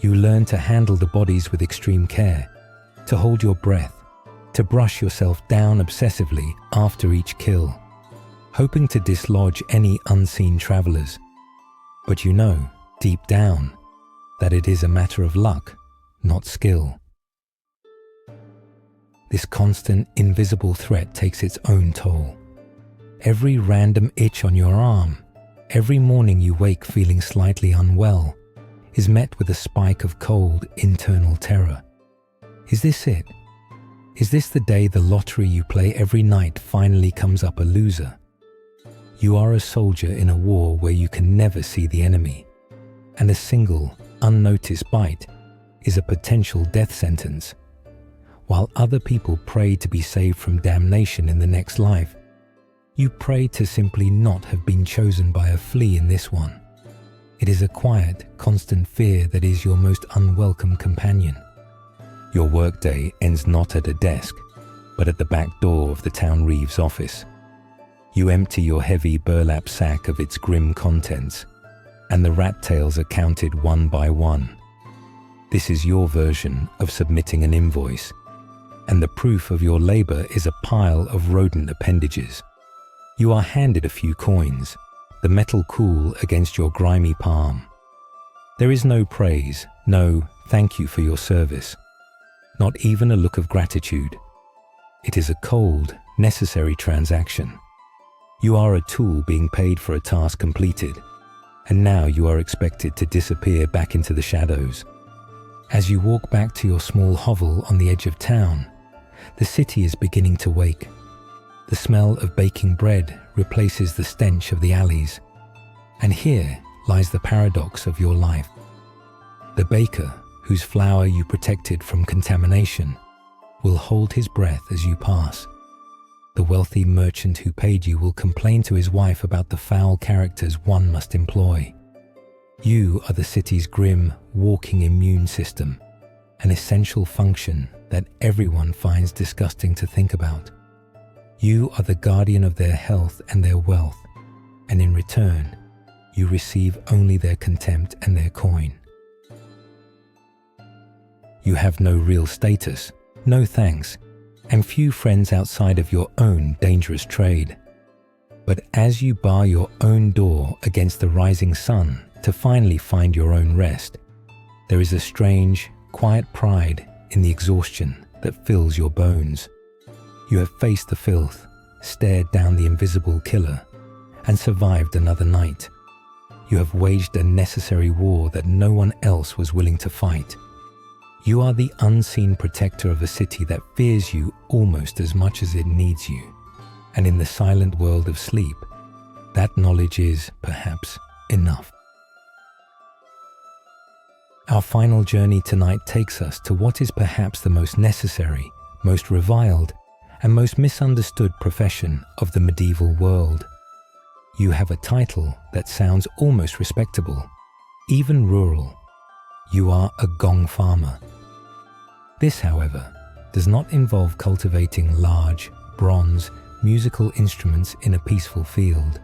You learn to handle the bodies with extreme care, to hold your breath, to brush yourself down obsessively after each kill, hoping to dislodge any unseen travelers. But you know, deep down, that it is a matter of luck, not skill. This constant, invisible threat takes its own toll. Every random itch on your arm, every morning you wake feeling slightly unwell, is met with a spike of cold, internal terror. Is this it? Is this the day the lottery you play every night finally comes up a loser? You are a soldier in a war where you can never see the enemy, and a single, unnoticed bite is a potential death sentence. While other people pray to be saved from damnation in the next life, you pray to simply not have been chosen by a flea in this one. It is a quiet, constant fear that is your most unwelcome companion. Your workday ends not at a desk, but at the back door of the town reeve's office. You empty your heavy burlap sack of its grim contents, and the rat tails are counted one by one. This is your version of submitting an invoice, and the proof of your labor is a pile of rodent appendages. You are handed a few coins, the metal cool against your grimy palm. There is no praise, no thank you for your service, not even a look of gratitude. It is a cold, necessary transaction. You are a tool being paid for a task completed, and now you are expected to disappear back into the shadows. As you walk back to your small hovel on the edge of town, the city is beginning to wake. The smell of baking bread replaces the stench of the alleys, and here lies the paradox of your life. The baker, whose flour you protected from contamination, will hold his breath as you pass. The wealthy merchant who paid you will complain to his wife about the foul characters one must employ. You are the city's grim, walking immune system, an essential function that everyone finds disgusting to think about. You are the guardian of their health and their wealth, and in return, you receive only their contempt and their coin. You have no real status, no thanks, and few friends outside of your own dangerous trade. But as you bar your own door against the rising sun to finally find your own rest, there is a strange, quiet pride in the exhaustion that fills your bones. You have faced the filth, stared down the invisible killer, and survived another night. You have waged a necessary war that no one else was willing to fight. You are the unseen protector of a city that fears you almost as much as it needs you. And in the silent world of sleep, that knowledge is, perhaps, enough. Our final journey tonight takes us to what is perhaps the most necessary, most reviled, and most misunderstood profession of the medieval world. You have a title that sounds almost respectable, even rural. You are a gong farmer. This, however, does not involve cultivating large, bronze, musical instruments in a peaceful field.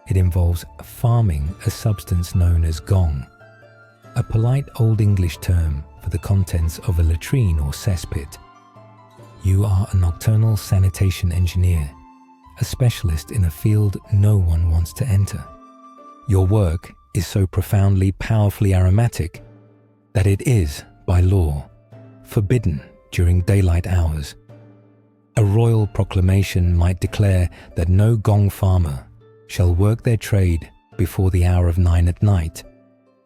It involves farming a substance known as gong, a polite Old English term for the contents of a latrine or cesspit. You are a nocturnal sanitation engineer, a specialist in a field no one wants to enter. Your work is so profoundly, powerfully aromatic that it is, by law, forbidden during daylight hours. A royal proclamation might declare that no gong farmer shall work their trade before the hour of 9 at night,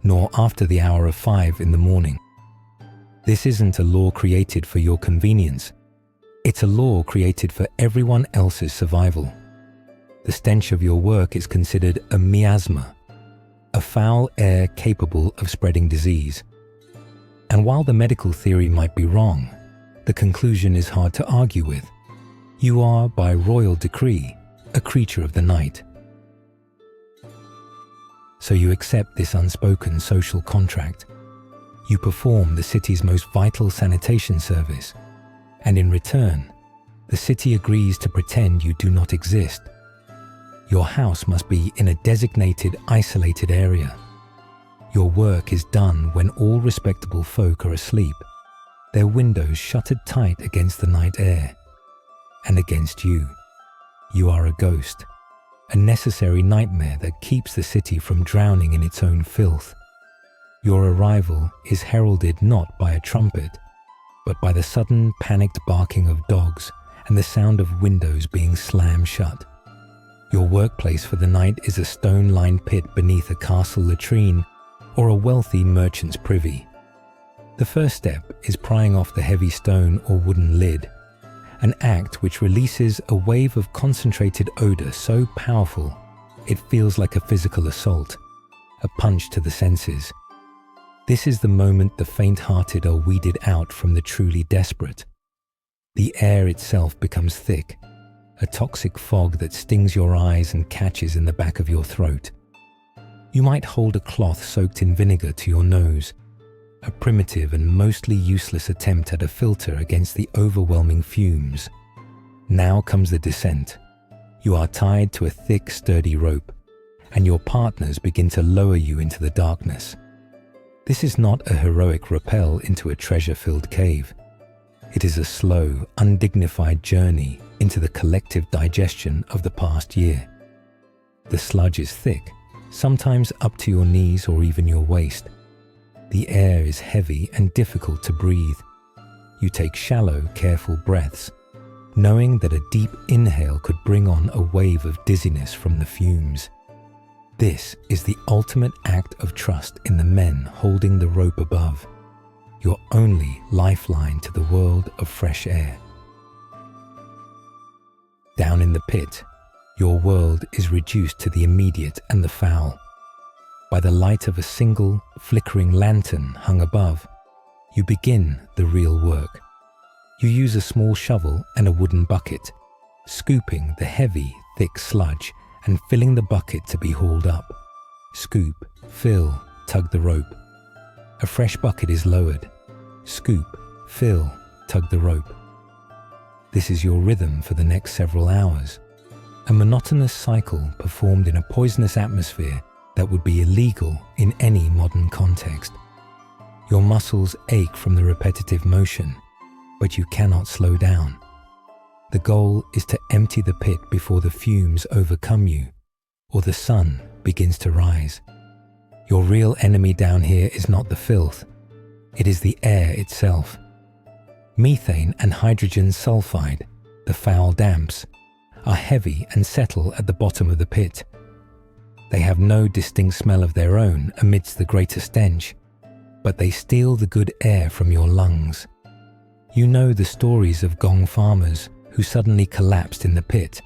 nor after the hour of 5 in the morning. This isn't a law created for your convenience. It's a law created for everyone else's survival. The stench of your work is considered a miasma, a foul air capable of spreading disease. And while the medical theory might be wrong, the conclusion is hard to argue with. You are, by royal decree, a creature of the night. So you accept this unspoken social contract. You perform the city's most vital sanitation service, and in return, the city agrees to pretend you do not exist. Your house must be in a designated, isolated area. Your work is done when all respectable folk are asleep, their windows shuttered tight against the night air. And against you. You are a ghost, a necessary nightmare that keeps the city from drowning in its own filth. Your arrival is heralded not by a trumpet, but by the sudden panicked barking of dogs and the sound of windows being slammed shut. Your workplace for the night is a stone-lined pit beneath a castle latrine or a wealthy merchant's privy. The first step is prying off the heavy stone or wooden lid, an act which releases a wave of concentrated odor so powerful it feels like a physical assault, a punch to the senses. This is the moment the faint-hearted are weeded out from the truly desperate. The air itself becomes thick, a toxic fog that stings your eyes and catches in the back of your throat. You might hold a cloth soaked in vinegar to your nose, a primitive and mostly useless attempt at a filter against the overwhelming fumes. Now comes the descent. You are tied to a thick, sturdy rope, and your partners begin to lower you into the darkness. This is not a heroic rappel into a treasure-filled cave. It is a slow, undignified journey into the collective digestion of the past year. The sludge is thick, sometimes up to your knees or even your waist. The air is heavy and difficult to breathe. You take shallow, careful breaths, knowing that a deep inhale could bring on a wave of dizziness from the fumes. This is the ultimate act of trust in the men holding the rope above, your only lifeline to the world of fresh air. Down in the pit, your world is reduced to the immediate and the foul. By the light of a single, flickering lantern hung above, you begin the real work. You use a small shovel and a wooden bucket, scooping the heavy, thick sludge and filling the bucket to be hauled up. Scoop, fill, tug the rope. A fresh bucket is lowered. Scoop, fill, tug the rope. This is your rhythm for the next several hours. A monotonous cycle performed in a poisonous atmosphere that would be illegal in any modern context. Your muscles ache from the repetitive motion, but you cannot slow down. The goal is to empty the pit before the fumes overcome you, or the sun begins to rise. Your real enemy down here is not the filth, it is the air itself. Methane and hydrogen sulfide, the foul damps, are heavy and settle at the bottom of the pit. They have no distinct smell of their own amidst the greater stench, but they steal the good air from your lungs. You know the stories of gong farmers who suddenly collapsed in the pit,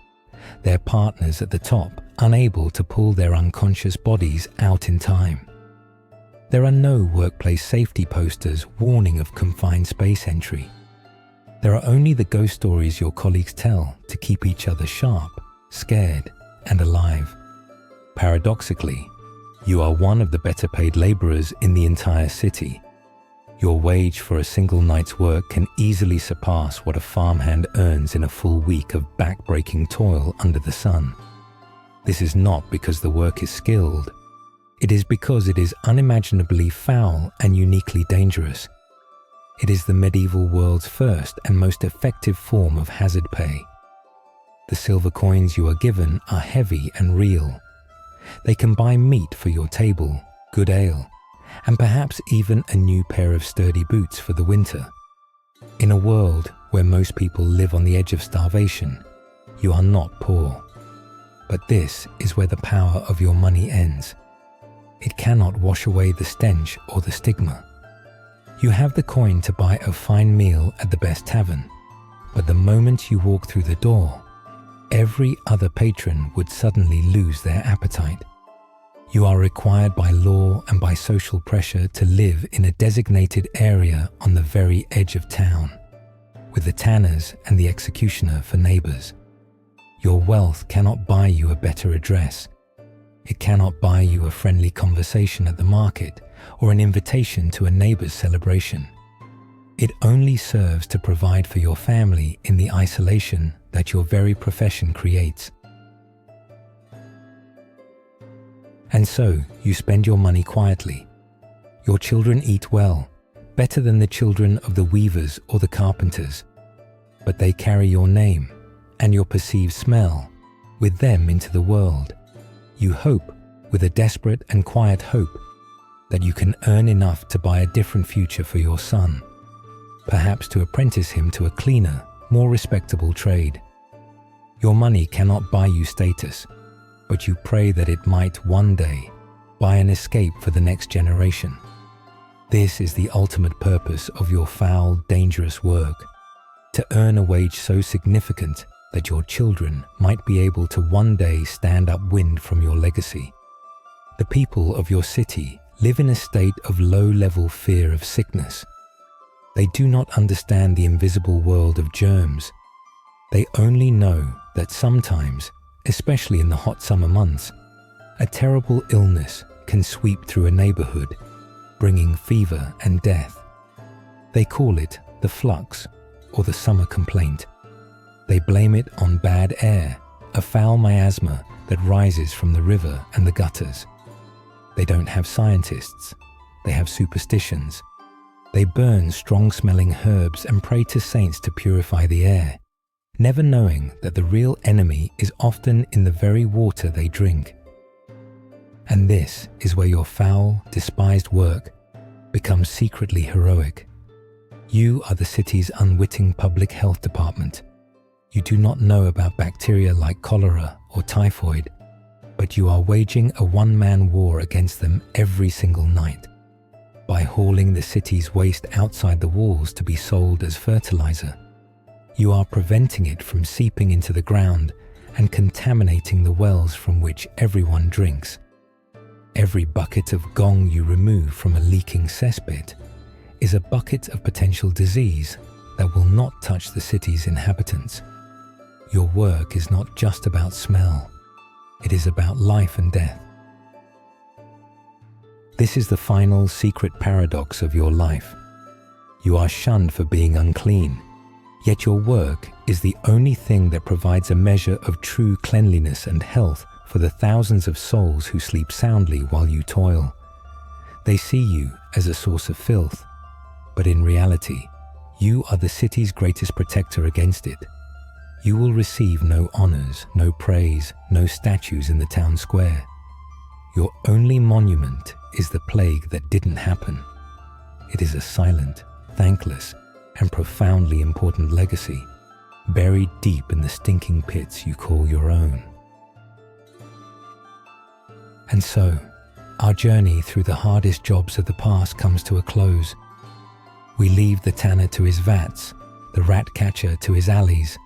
their partners at the top unable to pull their unconscious bodies out in time. There are no workplace safety posters warning of confined space entry. There are only the ghost stories your colleagues tell to keep each other sharp, scared, and alive. Paradoxically, you are one of the better paid laborers in the entire city. Your wage for a single night's work can easily surpass what a farmhand earns in a full week of back-breaking toil under the sun. This is not because the work is skilled. It is because it is unimaginably foul and uniquely dangerous. It is the medieval world's first and most effective form of hazard pay. The silver coins you are given are heavy and real. They can buy meat for your table, good ale, and perhaps even a new pair of sturdy boots for the winter. In a world where most people live on the edge of starvation, you are not poor. But this is where the power of your money ends. It cannot wash away the stench or the stigma. You have the coin to buy a fine meal at the best tavern, but the moment you walk through the door, every other patron would suddenly lose their appetite. You are required by law and by social pressure to live in a designated area on the very edge of town, with the tanners and the executioner for neighbors. Your wealth cannot buy you a better address. It cannot buy you a friendly conversation at the market or an invitation to a neighbor's celebration. It only serves to provide for your family in the isolation that your very profession creates. And so you spend your money quietly. Your children eat well, better than the children of the weavers or the carpenters, but they carry your name and your perceived smell with them into the world. You hope, with a desperate and quiet hope, that you can earn enough to buy a different future for your son, perhaps to apprentice him to a cleaner, more respectable trade. Your money cannot buy you status, but you pray that it might one day buy an escape for the next generation. This is the ultimate purpose of your foul, dangerous work, to earn a wage so significant that your children might be able to one day stand upwind from your legacy. The people of your city live in a state of low-level fear of sickness. They do not understand the invisible world of germs. They only know that sometimes, especially in the hot summer months, a terrible illness can sweep through a neighborhood, bringing fever and death. They call it the flux or the summer complaint. They blame it on bad air, a foul miasma that rises from the river and the gutters. They don't have scientists. They have superstitions. They burn strong-smelling herbs and pray to saints to purify the air, never knowing that the real enemy is often in the very water they drink. And this is where your foul, despised work becomes secretly heroic. You are the city's unwitting public health department. You do not know about bacteria like cholera or typhoid, but you are waging a one-man war against them every single night. By hauling the city's waste outside the walls to be sold as fertilizer, you are preventing it from seeping into the ground and contaminating the wells from which everyone drinks. Every bucket of gong you remove from a leaking cesspit is a bucket of potential disease that will not touch the city's inhabitants. Your work is not just about smell, it is about life and death. This is the final secret paradox of your life. You are shunned for being unclean, yet your work is the only thing that provides a measure of true cleanliness and health for the thousands of souls who sleep soundly while you toil. They see you as a source of filth, but in reality, you are the city's greatest protector against it. You will receive no honors, no praise, no statues in the town square. Your only monument is the plague that didn't happen. It is a silent, thankless, and profoundly important legacy, buried deep in the stinking pits you call your own. And so, our journey through the hardest jobs of the past comes to a close. We leave the tanner to his vats, the rat catcher to his alleys,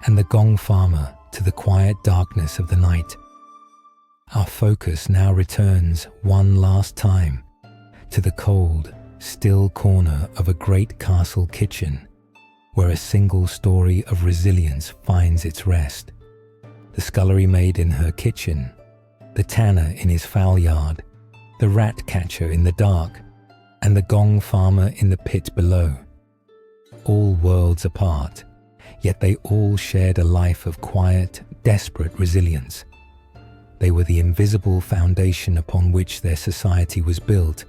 and the gong farmer to the quiet darkness of the night. Our focus now returns one last time to the cold, still corner of a great castle kitchen, where a single story of resilience finds its rest. The scullery maid in her kitchen, the tanner in his fowl yard, the rat catcher in the dark, and the gong farmer in the pit below. All worlds apart, yet they all shared a life of quiet, desperate resilience. They were the invisible foundation upon which their society was built,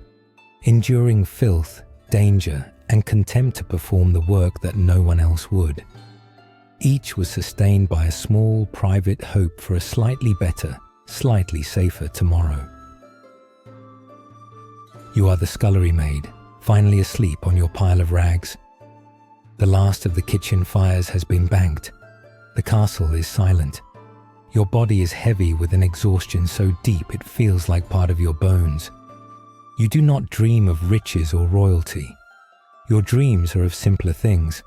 enduring filth, danger, and contempt to perform the work that no one else would. Each was sustained by a small, private hope for a slightly better, slightly safer tomorrow. You are the scullery maid, finally asleep on your pile of rags. The last of the kitchen fires has been banked. The castle is silent. Your body is heavy with an exhaustion so deep it feels like part of your bones. You do not dream of riches or royalty. Your dreams are of simpler things.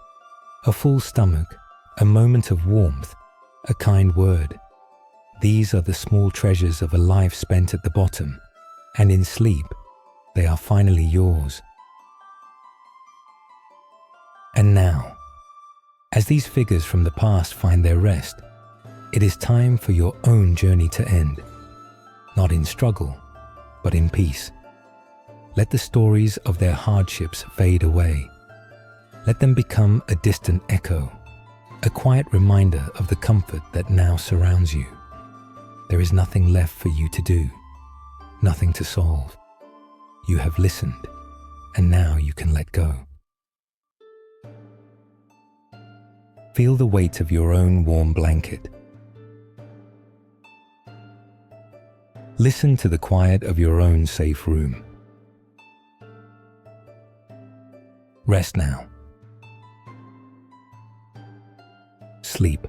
A full stomach, a moment of warmth, a kind word. These are the small treasures of a life spent at the bottom, and in sleep, they are finally yours. And now, as these figures from the past find their rest, it is time for your own journey to end, not in struggle, but in peace. Let the stories of their hardships fade away. Let them become a distant echo, a quiet reminder of the comfort that now surrounds you. There is nothing left for you to do, nothing to solve. You have listened, and now you can let go. Feel the weight of your own warm blanket. Listen to the quiet of your own safe room. Rest now. Sleep.